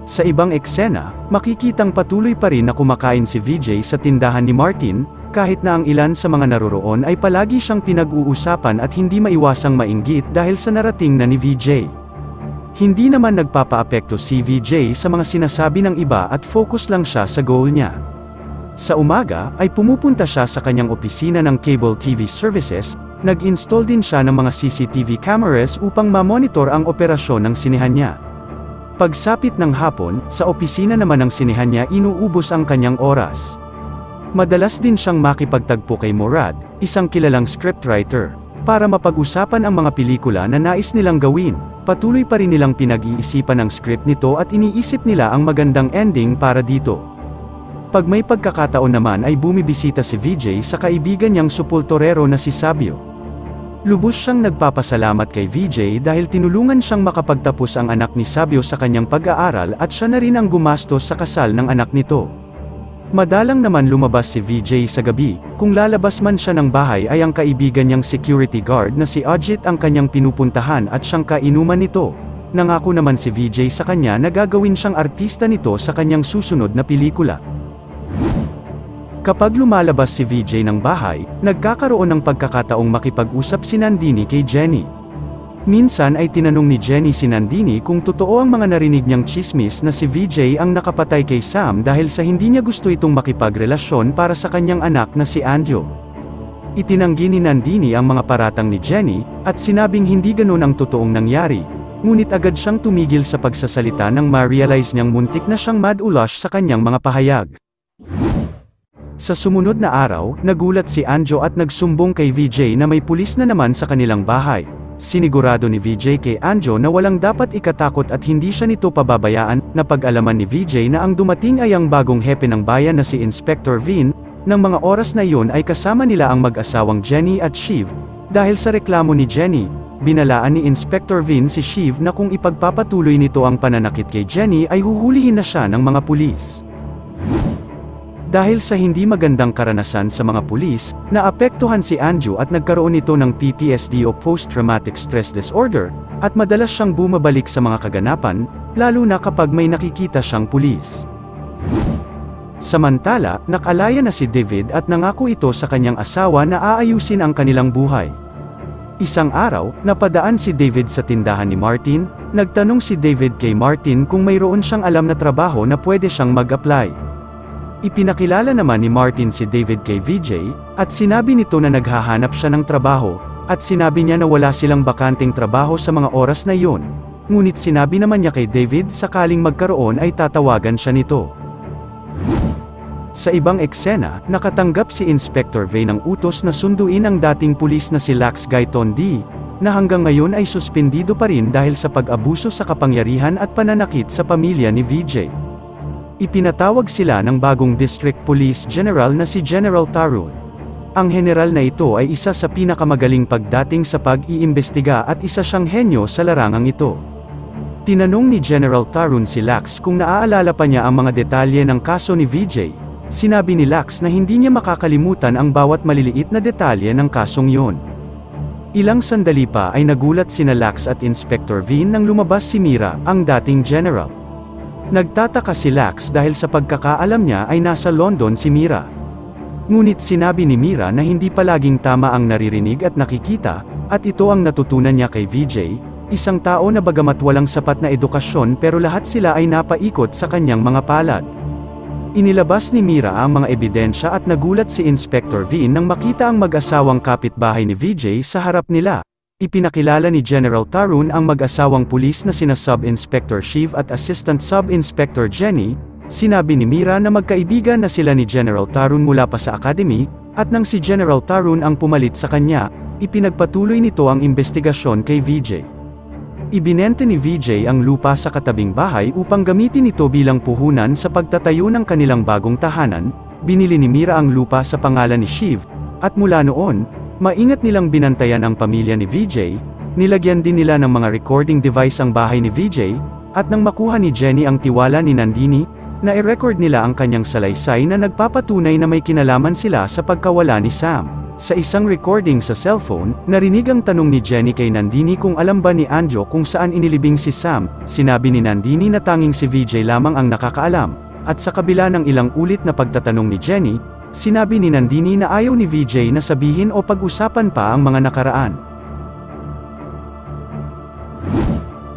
Sa ibang eksena, makikitang patuloy pa rin na kumakain si VJ sa tindahan ni Martin, kahit na ang ilan sa mga naroroon ay palagi siyang pinag-uusapan at hindi maiwasang mainggit dahil sa narating na ni VJ. Hindi naman nagpapaapekto si VJ sa mga sinasabi ng iba at focus lang siya sa goal niya. Sa umaga, ay pumupunta siya sa kanyang opisina ng cable TV services, nag-install din siya ng mga CCTV cameras upang ma-monitor ang operasyon ng sinehan niya. Pagsapit ng hapon, sa opisina naman ng sinehan niya inuubos ang kanyang oras. Madalas din siyang makipagtagpo kay Murad, isang kilalang scriptwriter, para mapag-usapan ang mga pelikula na nais nilang gawin. Patuloy pa rin nilang pinag-iisipan ang script nito at iniisip nila ang magandang ending para dito. Pag may pagkakataon naman ay bumibisita si VJ sa kaibigan niyang supultorero na si Sabio. Lubos siyang nagpapasalamat kay VJ dahil tinulungan siyang makapagtapos ang anak ni Sabio sa kanyang pag-aaral at siya na rin ang gumastos sa kasal ng anak nito. Madalang naman lumabas si VJ sa gabi, kung lalabas man siya ng bahay ay ang kaibigan niyang security guard na si Ajit ang kanyang pinupuntahan at siyang kainuman nito. Nangako naman si VJ sa kanya na gagawin siyang artista nito sa kanyang susunod na pelikula. Kapag lumalabas si VJ ng bahay, nagkakaroon ng pagkakataong makipag-usap si Nandini kay Jenny. Minsan ay tinanong ni Jenny si Nandini kung totoo ang mga narinig niyang chismis na si VJ ang nakapatay kay Sam dahil sa hindi niya gusto itong makipagrelasyon para sa kanyang anak na si Anjo. Itinanggi ni Nandini ang mga paratang ni Jenny, at sinabing hindi ganun ang totoong nangyari, ngunit agad siyang tumigil sa pagsasalita nang ma-realize niyang muntik na siyang mad-ulash sa kanyang mga pahayag. Sa sumunod na araw, nagulat si Anjo at nagsumbong kay VJ na may pulis na naman sa kanilang bahay. Sinigurado ni VJ kay Anjo na walang dapat ikatakot at hindi siya nito pababayaan. Napag-alaman ni VJ na ang dumating ay ang bagong hepe ng bayan na si Inspector Vin. Nang mga oras na iyon ay kasama nila ang mag-asawang Jenny at Shiv. Dahil sa reklamo ni Jenny, binalaan ni Inspector Vin si Shiv na kung ipagpapatuloy nito ang pananakit kay Jenny ay huhulihin na siya ng mga pulis. Dahil sa hindi magandang karanasan sa mga pulis, naapektuhan si Anjo at nagkaroon ito ng PTSD o Post-Traumatic Stress Disorder, at madalas siyang bumabalik sa mga kaganapan, lalo na kapag may nakikita siyang pulis. Samantala, nakalaya na si David at nangako ito sa kanyang asawa na aayusin ang kanilang buhay. Isang araw, napadaan si David sa tindahan ni Martin. Nagtanong si David kay Martin kung mayroon siyang alam na trabaho na pwede siyang mag-apply. Ipinakilala naman ni Martin si David kay VJ, at sinabi nito na naghahanap siya ng trabaho, at sinabi niya na wala silang bakanting trabaho sa mga oras na iyon. Ngunit sinabi naman niya kay David sakaling magkaroon ay tatawagan siya nito. Sa ibang eksena, nakatanggap si Inspector Vay ng utos na sunduin ang dating pulis na si Lax Gaiton D, na hanggang ngayon ay suspendido pa rin dahil sa pag-abuso sa kapangyarihan at pananakit sa pamilya ni VJ. Ipinatawag sila ng bagong District Police General na si General Tarun. Ang general na ito ay isa sa pinakamagaling pagdating sa pag-iimbestiga at isa siyang henyo sa larangang ito. Tinanong ni General Tarun si Lax kung naaalala pa niya ang mga detalye ng kaso ni VJ. Sinabi ni Lax na hindi niya makakalimutan ang bawat maliliit na detalye ng kasong yon. Ilang sandali pa ay nagulat sina Lax at Inspector Vin nang lumabas si Mira, ang dating general. Nagtataka si Lax dahil sa pagkakaalam niya ay nasa London si Mira. Ngunit sinabi ni Mira na hindi palaging tama ang naririnig at nakikita, at ito ang natutunan niya kay VJ, isang tao na bagamat walang sapat na edukasyon pero lahat sila ay napaikot sa kanyang mga palad. Inilabas ni Mira ang mga ebidensya at nagulat si Inspector Vin nang makita ang mag-asawang kapitbahay ni VJ sa harap nila. Ipinakilala ni General Tarun ang mag-asawang pulis na sina Sub-Inspector Shiv at Assistant Sub-Inspector Jenny. Sinabi ni Mira na magkaibigan na sila ni General Tarun mula pa sa academy, at nang si General Tarun ang pumalit sa kanya, ipinagpatuloy nito ang investigasyon kay VJ. Ibinente ni VJ ang lupa sa katabing bahay upang gamitin ito bilang puhunan sa pagtatayo ng kanilang bagong tahanan. Binili ni Mira ang lupa sa pangalan ni Shiv, at mula noon, maingat nilang binantayan ang pamilya ni VJ. Nilagyan din nila ng mga recording device ang bahay ni VJ, at nang makuha ni Jenny ang tiwala ni Nandini, Na-record nila ang kanyang salaysay na nagpapatunay na may kinalaman sila sa pagkawala ni Sam. Sa isang recording sa cellphone, narinig ang tanong ni Jenny kay Nandini kung alam ba ni Anjo kung saan inilibing si Sam. Sinabi ni Nandini na tanging si VJ lamang ang nakakaalam. At sa kabila ng ilang ulit na pagtatanong ni Jenny, sinabi ni Nandini na ayaw ni VJ na sabihin o pag-usapan pa ang mga nakaraan.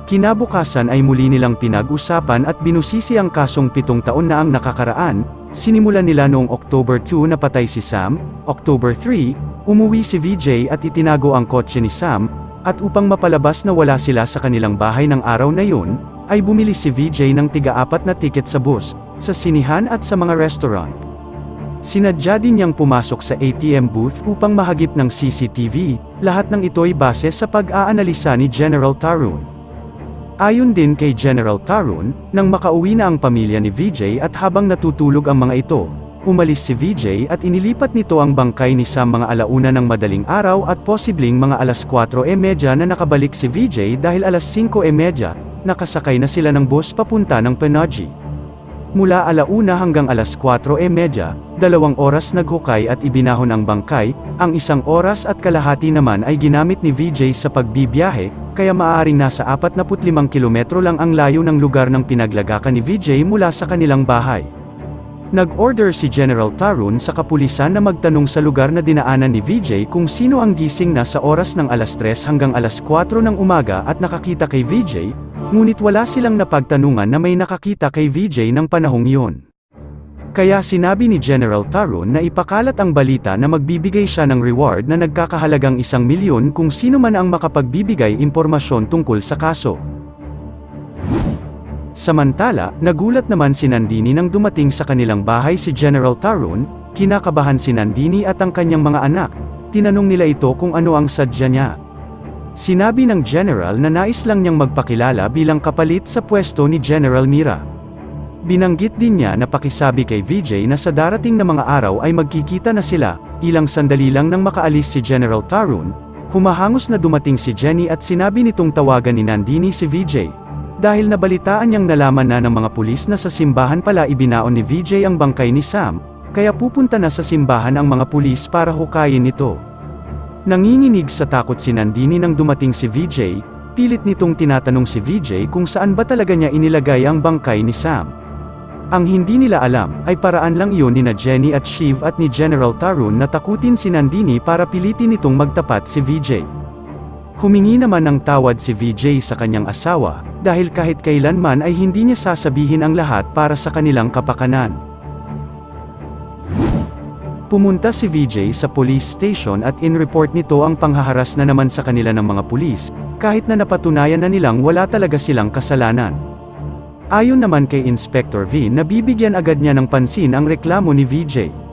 Kinabukasan ay muli nilang pinag-usapan at binusisi ang kasong 7 taon na ang nakakaraan. Sinimulan nila noong October 2 na patay si Sam, October 3, umuwi si VJ at itinago ang kotse ni Sam, at upang mapalabas na wala sila sa kanilang bahay ng araw na yun, ay bumili si VJ ng tiga-4 na tiket sa bus, sa sinihan at sa mga restaurant. Sinadya din niyang pumasok sa ATM booth upang mahagip ng CCTV, lahat ng ito'y base sa pag-aanalisa ni General Tarun. Ayon din kay General Tarun, nang makauwi na ang pamilya ni VJ at habang natutulog ang mga ito, umalis si VJ at inilipat nito ang bangkay ni Sam mga alauna ng madaling araw at posibleng mga alas 4:30 na nakabalik si VJ dahil alas 5:30, nakasakay na sila ng bus papunta ng Panaji. Mula alauna hanggang alas 4:30, 2 oras naghukay at ibinahon ang bangkay, ang 1 oras at kalahati naman ay ginamit ni VJ sa pagbibiyahe, kaya maaaring nasa 45 kilometro lang ang layo ng lugar ng pinaglagakan ni VJ mula sa kanilang bahay. Nag-order si General Tarun sa kapulisan na magtanong sa lugar na dinaanan ni VJ kung sino ang gising na sa oras ng alas 3 hanggang alas 4 ng umaga at nakakita kay VJ, ngunit wala silang napagtanungan na may nakakita kay VJ ng panahong iyon. Kaya sinabi ni General Tarun na ipakalat ang balita na magbibigay siya ng reward na nagkakahalagang 1 milyon kung sino man ang makapagbibigay impormasyon tungkol sa kaso. Samantala, nagulat naman si Nandini nang dumating sa kanilang bahay si General Tarun. Kinakabahan si Nandini at ang kanyang mga anak. Tinanong nila ito kung ano ang sadya niya. Sinabi ng General na nais lang niyang magpakilala bilang kapalit sa pwesto ni General Mira. Binanggit din niya na pakisabi kay VJ na sa darating na mga araw ay magkikita na sila. Ilang sandali lang nang makaalis si General Tarun, humahangos na dumating si Jenny at sinabi nitong tawagan ni Nandini si VJ. Dahil nabalitaan niyang nalaman na ng mga pulis na sa simbahan pala ibinaon ni VJ ang bangkay ni Sam, kaya pupunta na sa simbahan ang mga pulis para hukayin ito. Nanginginig sa takot si Nandini nang dumating si VJ, pilit nitong tinatanong si VJ kung saan ba talaga niya inilagay ang bangkay ni Sam. Ang hindi nila alam, ay paraan lang iyon ni na Jenny at Shiv at ni General Tarun na takutin si Nandini para pilitin itong magtapat si VJ. Humingi naman ng tawad si VJ sa kanyang asawa, dahil kahit kailanman ay hindi niya sasabihin ang lahat para sa kanilang kapakanan. Pumunta si VJ sa police station at in-report nito ang panghaharas na naman sa kanila ng mga pulis, kahit na napatunayan na nilang wala talaga silang kasalanan. Ayon naman kay Inspector V na bibigyan agad niya ng pansin ang reklamo ni VJ.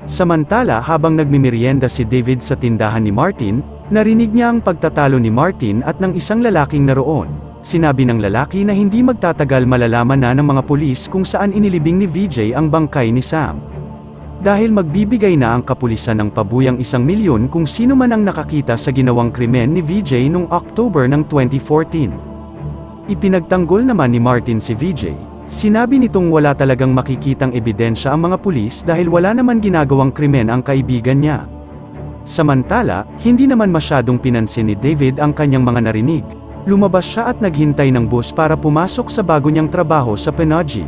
Samantala habang nagmimerienda si David sa tindahan ni Martin, narinig niya ang pagtatalo ni Martin at ng isang lalaking naroon. Sinabi ng lalaki na hindi magtatagal malalaman na ng mga pulis kung saan inilibing ni VJ ang bangkay ni Sam. Dahil magbibigay na ang kapulisan ng pabuyang 1 milyon kung sino man ang nakakita sa ginawang krimen ni VJ noong October ng 2014. Ipinagtanggol naman ni Martin si VJ. Sinabi nitong wala talagang makikitang ebidensya ang mga pulis dahil wala naman ginagawang krimen ang kaibigan niya. Samantala, hindi naman masyadong pinansin ni David ang kanyang mga narinig. Lumabas siya at naghintay ng bus para pumasok sa bago niyang trabaho sa Panaji.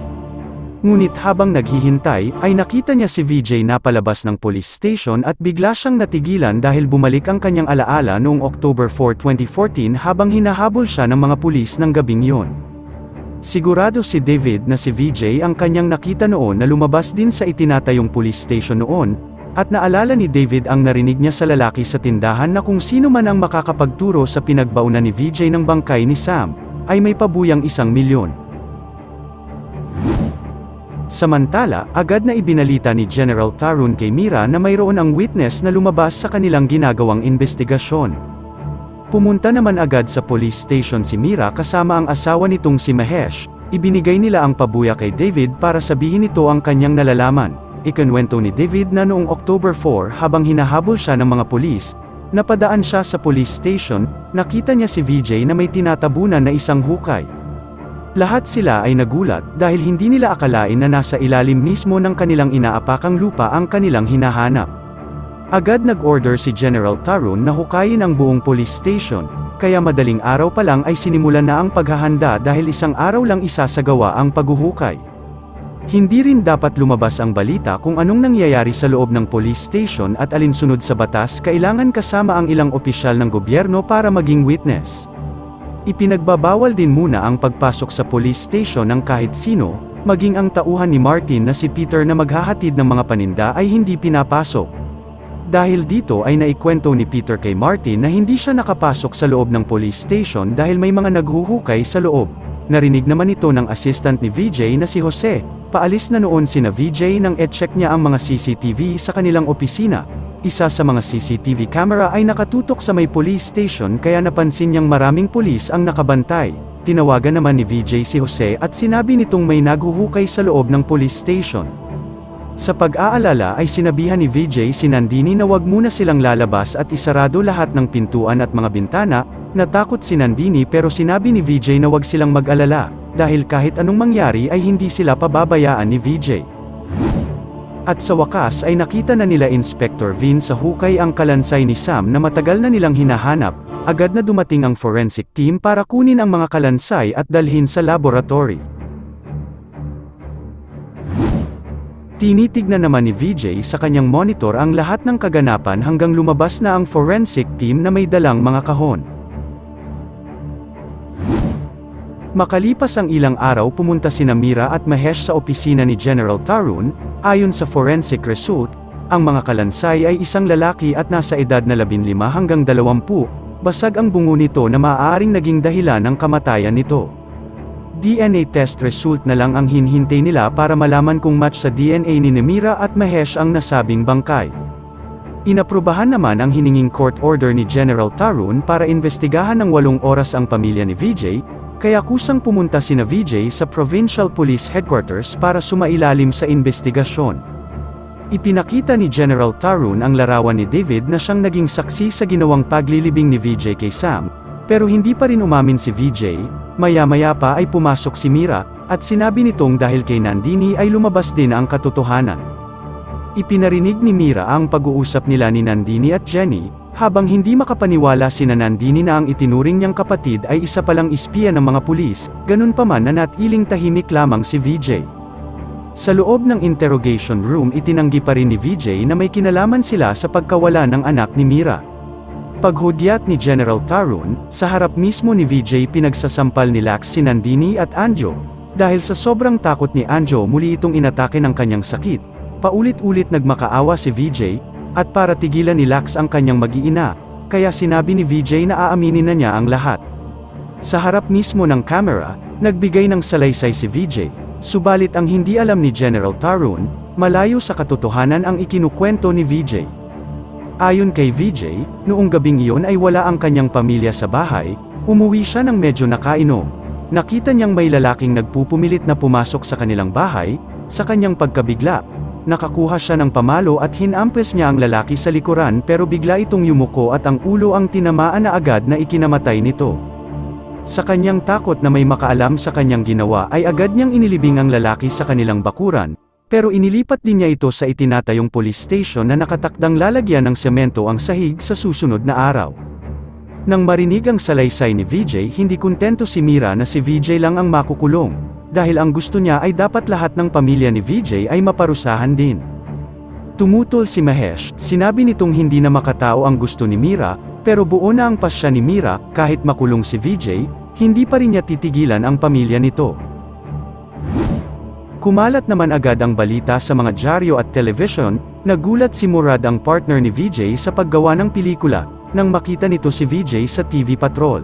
Ngunit habang naghihintay, ay nakita niya si VJ na palabas ng police station at bigla siyang natigilan dahil bumalik ang kanyang alaala noong October 4, 2014 habang hinahabol siya ng mga pulis ng gabing yon. Sigurado si David na si VJ ang kanyang nakita noon na lumabas din sa itinatayong police station noon, at naalala ni David ang narinig niya sa lalaki sa tindahan na kung sino man ang makakapagturo sa pinagbaunan ni VJ ng bangkay ni Sam, ay may pabuyang 1 milyon. Samantala, agad na ibinalita ni General Tarun kay Mira na mayroon ang witness na lumabas sa kanilang ginagawang investigasyon. Pumunta naman agad sa police station si Mira kasama ang asawa nitong si Mahesh. Ibinigay nila ang pabuya kay David para sabihin nito ang kanyang nalalaman. Ikinwento ni David na noong October 4 habang hinahabol siya ng mga pulis, napadaan siya sa police station, nakita niya si VJ na may tinatabunan na isang hukay. Lahat sila ay nagulat dahil hindi nila akalain na nasa ilalim mismo ng kanilang inaapakang lupa ang kanilang hinahanap. Agad nag-order si General Tarun na hukayin ang buong police station, kaya madaling araw pa lang ay sinimulan na ang paghahanda dahil isang araw lang isasagawa ang paghuhukay. Hindi rin dapat lumabas ang balita kung anong nangyayari sa loob ng police station at alinsunod sa batas, kailangan kasama ang ilang opisyal ng gobyerno para maging witness. Ipinagbabawal din muna ang pagpasok sa police station ng kahit sino, maging ang tauhan ni Martin na si Peter na maghahatid ng mga paninda ay hindi pinapasok. Dahil dito ay naikwento ni Peter kay Martin na hindi siya nakapasok sa loob ng police station dahil may mga naghuhukay sa loob. Narinig naman ito ng assistant ni VJ na si Jose. Paalis na noon sina VJ nang e-check niya ang mga CCTV sa kanilang opisina. Isa sa mga CCTV camera ay nakatutok sa may police station kaya napansin niyang maraming pulis ang nakabantay. Tinawagan naman ni VJ si Jose at sinabi nitong may naghuhukay sa loob ng police station. Sa pag-aalala ay sinabihan ni VJ si Nandini na wag muna silang lalabas at isarado lahat ng pintuan at mga bintana. Natakot si Nandini pero sinabi ni VJ na wag silang mag-alala, dahil kahit anong mangyari ay hindi sila pababayaan ni VJ. At sa wakas ay nakita na nila Inspector Vin sa hukay ang kalansay ni Sam na matagal na nilang hinahanap. Agad na dumating ang forensic team para kunin ang mga kalansay at dalhin sa laboratory. Tinitignan naman ni VJ sa kanyang monitor ang lahat ng kaganapan hanggang lumabas na ang forensic team na may dalang mga kahon. Makalipas ang ilang araw pumunta sina Mira at Mahesh sa opisina ni General Tarun. Ayon sa forensic result, ang mga kalansay ay isang lalaki at nasa edad na 15 hanggang 20, basag ang bungo nito na maaaring naging dahilan ng kamatayan nito. DNA test result na lang ang hinihintay nila para malaman kung match sa DNA ni Mira at Mahesh ang nasabing bangkay. Inaprubahan naman ang hininging court order ni General Tarun para investigahan ng 8 oras ang pamilya ni VJ, kaya kusang pumunta sina VJ sa Provincial Police Headquarters para sumailalim sa investigasyon. Ipinakita ni General Tarun ang larawan ni David na siyang naging saksi sa ginawang paglilibing ni VJ kay Sam, pero hindi pa rin umamin si VJ. Maya-maya pa ay pumasok si Mira, at sinabi nitong dahil kay Nandini ay lumabas din ang katotohanan. Ipinarinig ni Mira ang pag-uusap nila ni Nandini at Jenny, habang hindi makapaniwala sina Nandini na ang itinuring niyang kapatid ay isa palang espiya ng mga pulis, ganun pa man na natiling tahimik lamang si VJ. Sa loob ng interrogation room itinanggi pa rin ni VJ na may kinalaman sila sa pagkawala ng anak ni Mira. Paghudyat ni General Tarun, sa harap mismo ni VJ pinagsasampal ni Lax si Nandini at Anjo. Dahil sa sobrang takot ni Anjo muli itong inatake ng kanyang sakit, paulit-ulit nagmakaawa si VJ, at para tigilan ni Lax ang kanyang mag-iina, kaya sinabi ni VJ na aaminin na niya ang lahat. Sa harap mismo ng camera, nagbigay ng salaysay si VJ, subalit ang hindi alam ni General Tarun, malayo sa katotohanan ang ikinukwento ni VJ. Ayon kay VJ, noong gabing iyon ay wala ang kanyang pamilya sa bahay, umuwi siya ng medyo nakainom. Nakita niyang may lalaking nagpupumilit na pumasok sa kanilang bahay. Sa kanyang pagkabigla, nakakuha siya ng pamalo at hinampes niya ang lalaki sa likuran pero bigla itong yumuko at ang ulo ang tinamaan na agad na ikinamatay nito. Sa kanyang takot na may makaalam sa kanyang ginawa ay agad niyang inilibing ang lalaki sa kanilang bakuran, pero inilipat din niya ito sa itinatayong police station na nakatakdang lalagyan ng semento ang sahig sa susunod na araw. Nang marinig ang salaysay ni VJ, hindi kontento si Mira na si VJ lang ang makukulong. Dahil ang gusto niya ay dapat lahat ng pamilya ni VJ ay maparusahan din. Tumutol si Mahesh, sinabi nitong hindi na makatao ang gusto ni Mira, pero buo na ang pasya ni Mira, kahit makulong si VJ, hindi pa rin niya titigilan ang pamilya nito. Kumalat naman agad ang balita sa mga dyaryo at television. Nagulat si Murad, ang partner ni VJ sa paggawa ng pelikula, nang makita nito si VJ sa TV Patrol.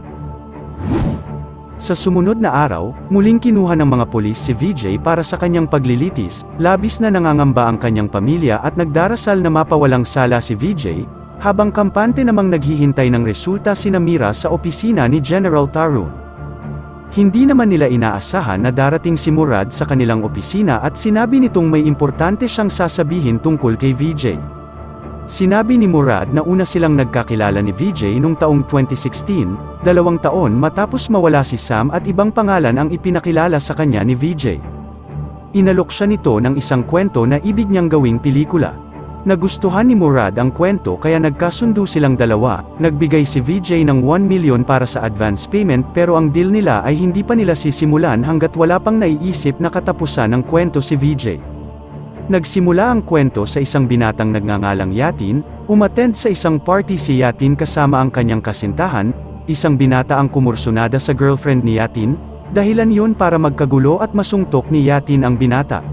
Sa sumunod na araw, muling kinuha ng mga pulis si VJ para sa kanyang paglilitis. Labis na nangangamba ang kanyang pamilya at nagdarasal na mapawalang sala si VJ, habang kampante namang naghihintay ng resulta sina Mira sa opisina ni General Tarun. Hindi naman nila inaasahan na darating si Murad sa kanilang opisina at sinabi nitong may importante siyang sasabihin tungkol kay VJ. Sinabi ni Murad na una silang nagkakilala ni VJ noong taong 2016, 2 taon matapos mawala si Sam at ibang pangalan ang ipinakilala sa kanya ni VJ. Inalok siya nito ng isang kwento na ibig niyang gawing pelikula. Nagustuhan ni Murad ang kwento kaya nagkasundo silang dalawa, nagbigay si VJ ng 1 million para sa advance payment pero ang deal nila ay hindi pa nila sisimulan hanggat wala pang naiisip na katapusan ng kwento si VJ. Nagsimula ang kwento sa isang binatang nagngangalang Yatin, umattend sa isang party si Yatin kasama ang kanyang kasintahan, isang binata ang kumursunada sa girlfriend ni Yatin, dahilan yun para magkagulo at masungtok ni Yatin ang binata.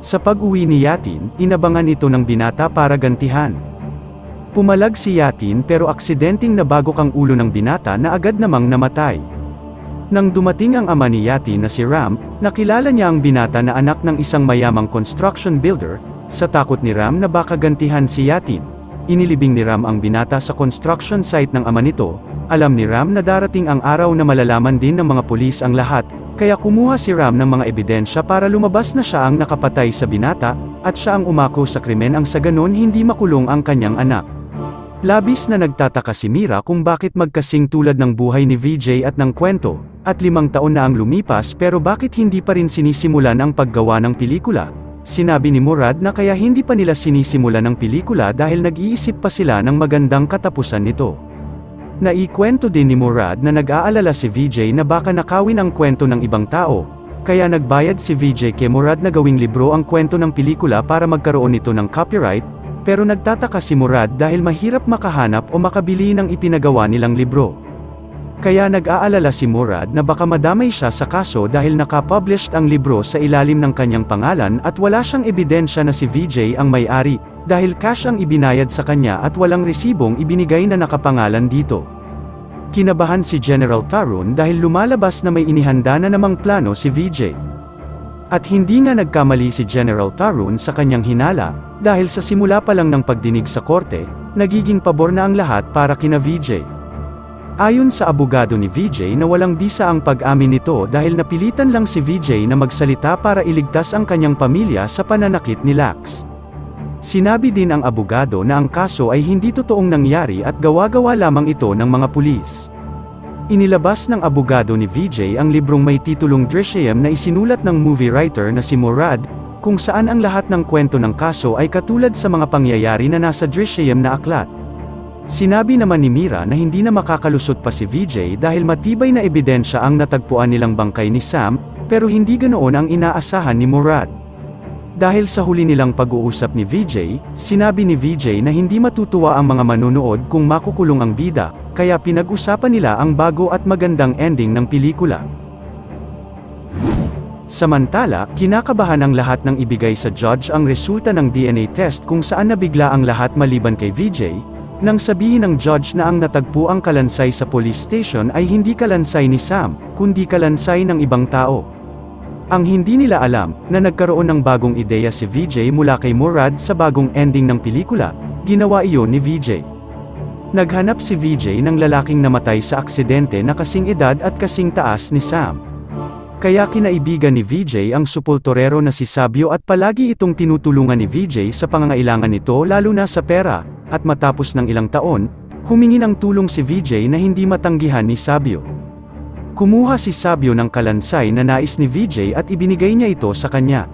Sa pag-uwi ni Yatin, inabangan ito ng binata para gantihan. Pumalag si Yatin pero aksidenteng nabagok ang ulo ng binata na agad namang namatay. Nang dumating ang ama ni Yatin na si Ram, nakilala niya ang binata na anak ng isang mayamang construction builder. Sa takot ni Ram na baka gantihan si Yatin, inilibing ni Ram ang binata sa construction site ng ama nito. Alam ni Ram na darating ang araw na malalaman din ng mga pulis ang lahat, kaya kumuha si Ram ng mga ebidensya para lumabas na siya ang nakapatay sa binata, at siya ang umako sa krimen ang sa ganon hindi makulong ang kanyang anak. Labis na nagtataka si Mira kung bakit magkasing tulad ng buhay ni VJ at ng kwento, at 5 taon na ang lumipas pero bakit hindi pa rin sinisimulan ang paggawa ng pelikula. Sinabi ni Murad na kaya hindi pa nila sinisimulan ang pelikula dahil nag-iisip pa sila ng magandang katapusan nito. Naikwento din ni Murad na nag-aalala si VJ na baka nakawin ang kwento ng ibang tao, kaya nagbayad si VJ kay Murad na gawing libro ang kwento ng pelikula para magkaroon nito ng copyright, pero nagtataka si Murad dahil mahirap makahanap o makabili ng ipinagawa nilang libro. Kaya nag-aalala si Murad na baka madamay siya sa kaso dahil nakapublished ang libro sa ilalim ng kanyang pangalan at wala siyang ebidensya na si VJ ang may-ari, dahil cash ang ibinayad sa kanya at walang resibong ibinigay na nakapangalan dito. Kinabahan si General Tarun dahil lumalabas na may inihanda na namang plano si VJ. At hindi nga nagkamali si General Tarun sa kanyang hinala, dahil sa simula pa lang ng pagdinig sa korte, nagiging pabor na ang lahat para kina VJ. Ayon sa abogado ni VJ na walang bisa ang pag-amin nito dahil napilitan lang si VJ na magsalita para iligtas ang kanyang pamilya sa pananakit ni Lax. Sinabi din ang abogado na ang kaso ay hindi totoong nangyari at gawa-gawa lamang ito ng mga pulis. Inilabas ng abogado ni VJ ang librong may titulong Drishyam na isinulat ng movie writer na si Murad, kung saan ang lahat ng kwento ng kaso ay katulad sa mga pangyayari na nasa Drishyam na aklat. Sinabi naman ni Mira na hindi na makakalusot pa si VJ dahil matibay na ebidensya ang natagpuan nilang bangkay ni Sam, pero hindi ganoon ang inaasahan ni Murad. Dahil sa huli nilang pag-uusap ni VJ, sinabi ni VJ na hindi matutuwa ang mga manonood kung makukulong ang bida, kaya pinag-usapan nila ang bago at magandang ending ng pelikula. Samantala, kinakabahan ang lahat ng ibigay sa judge ang resulta ng DNA test kung saan nabigla ang lahat maliban kay VJ, nang sabihin ng judge na ang natagpo ang kalansay sa police station ay hindi kalansay ni Sam, kundi kalansay ng ibang tao. Ang hindi nila alam, na nagkaroon ng bagong ideya si VJ mula kay Murad sa bagong ending ng pelikula, ginawa iyon ni VJ. Naghanap si VJ ng lalaking namatay sa aksidente na kasing edad at kasing taas ni Sam. Kaya kinaibigan ni VJ ang supultorero na si Sabio at palagi itong tinutulungan ni VJ sa pangangailangan nito lalo na sa pera, at matapos ng ilang taon, humingi ng tulong si VJ na hindi matanggihan ni Sabio. Kumuha si Sabio ng kalansay na nais ni VJ at ibinigay niya ito sa kanya.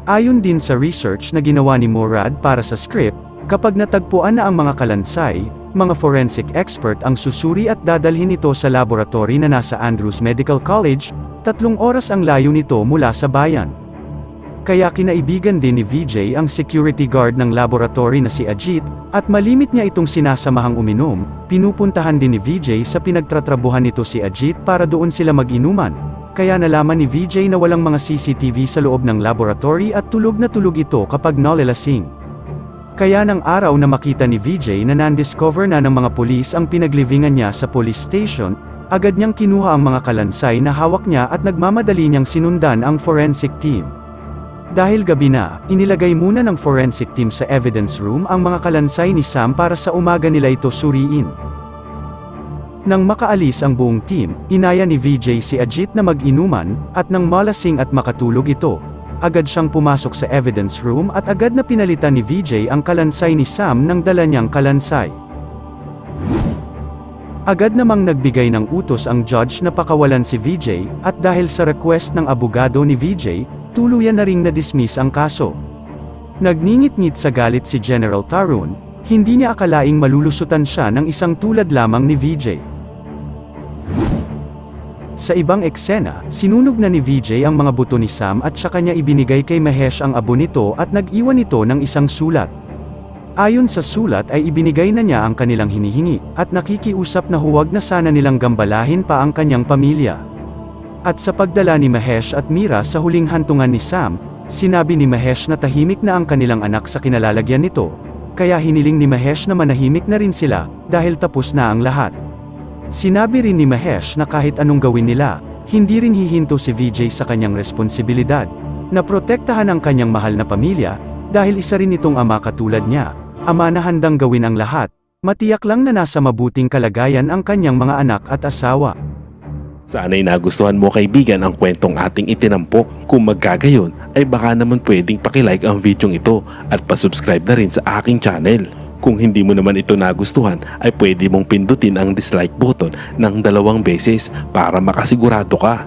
Ayon din sa research na ginawa ni Murad para sa script, kapag natagpuan na ang mga kalansay, mga forensic expert ang susuri at dadalhin ito sa laboratory na nasa Andrews Medical College, 3 oras ang layo nito mula sa bayan. Kaya kinaibigan din ni VJ ang security guard ng laboratory na si Ajit, at malimit niya itong sinasamahang uminom. Pinupuntahan din ni VJ sa pinagtatrabuhan nito si Ajit para doon sila mag-inuman. Kaya nalaman ni VJ na walang mga CCTV sa loob ng laboratory at tulog na tulog ito kapag nalalasing. Kaya ng araw na makita ni VJ na nandiscover na ng mga pulis ang pinaglivingan niya sa police station, agad niyang kinuha ang mga kalansay na hawak niya at nagmamadali niyang sinundan ang forensic team. Dahil gabi na, inilagay muna ng forensic team sa evidence room ang mga kalansay ni Sam para sa umaga nila ito suriin. Nang makaalis ang buong team, inaya ni VJ si Ajit na mag-inuman, at nang malasing at makatulog ito, agad siyang pumasok sa evidence room at agad na pinalitan ni VJ ang kalansay ni Sam ng dala niyang kalansay. Agad namang nagbigay ng utos ang judge na pakawalan si VJ, at dahil sa request ng abogado ni VJ, tuluyan na ring na-dismiss ang kaso. Nagningit-ngit sa galit si General Tarun, hindi niya akalaing malulusutan siya ng isang tulad lamang ni VJ. Sa ibang eksena, sinunog na ni VJ ang mga buto ni Sam at sa kanya ibinigay kay Mahesh ang abo nito at nag-iwan ito ng isang sulat. Ayon sa sulat ay ibinigay na niya ang kanilang hinihingi, at nakikiusap na huwag na sana nilang gambalahin pa ang kanyang pamilya. At sa pagdala ni Mahesh at Mira sa huling hantungan ni Sam, sinabi ni Mahesh na tahimik na ang kanilang anak sa kinalalagyan nito, kaya hiniling ni Mahesh na manahimik na rin sila, dahil tapos na ang lahat. Sinabi rin ni Mahesh na kahit anong gawin nila, hindi rin hihinto si VJ sa kanyang responsibilidad, na protektahan ang kanyang mahal na pamilya, dahil isa rin itong ama katulad niya. Ama na handang gawin ang lahat, matiyak lang na nasa mabuting kalagayan ang kanyang mga anak at asawa. Sana'y nagustuhan mo kaibigan ang kwentong ating itinampok. Kung magkagayon, ay baka naman pwedeng pakilike ang video ito at pasubscribe na rin sa aking channel. Kung hindi mo naman ito nagustuhan, ay pwede mong pindutin ang dislike button ng 2 beses para makasigurado ka.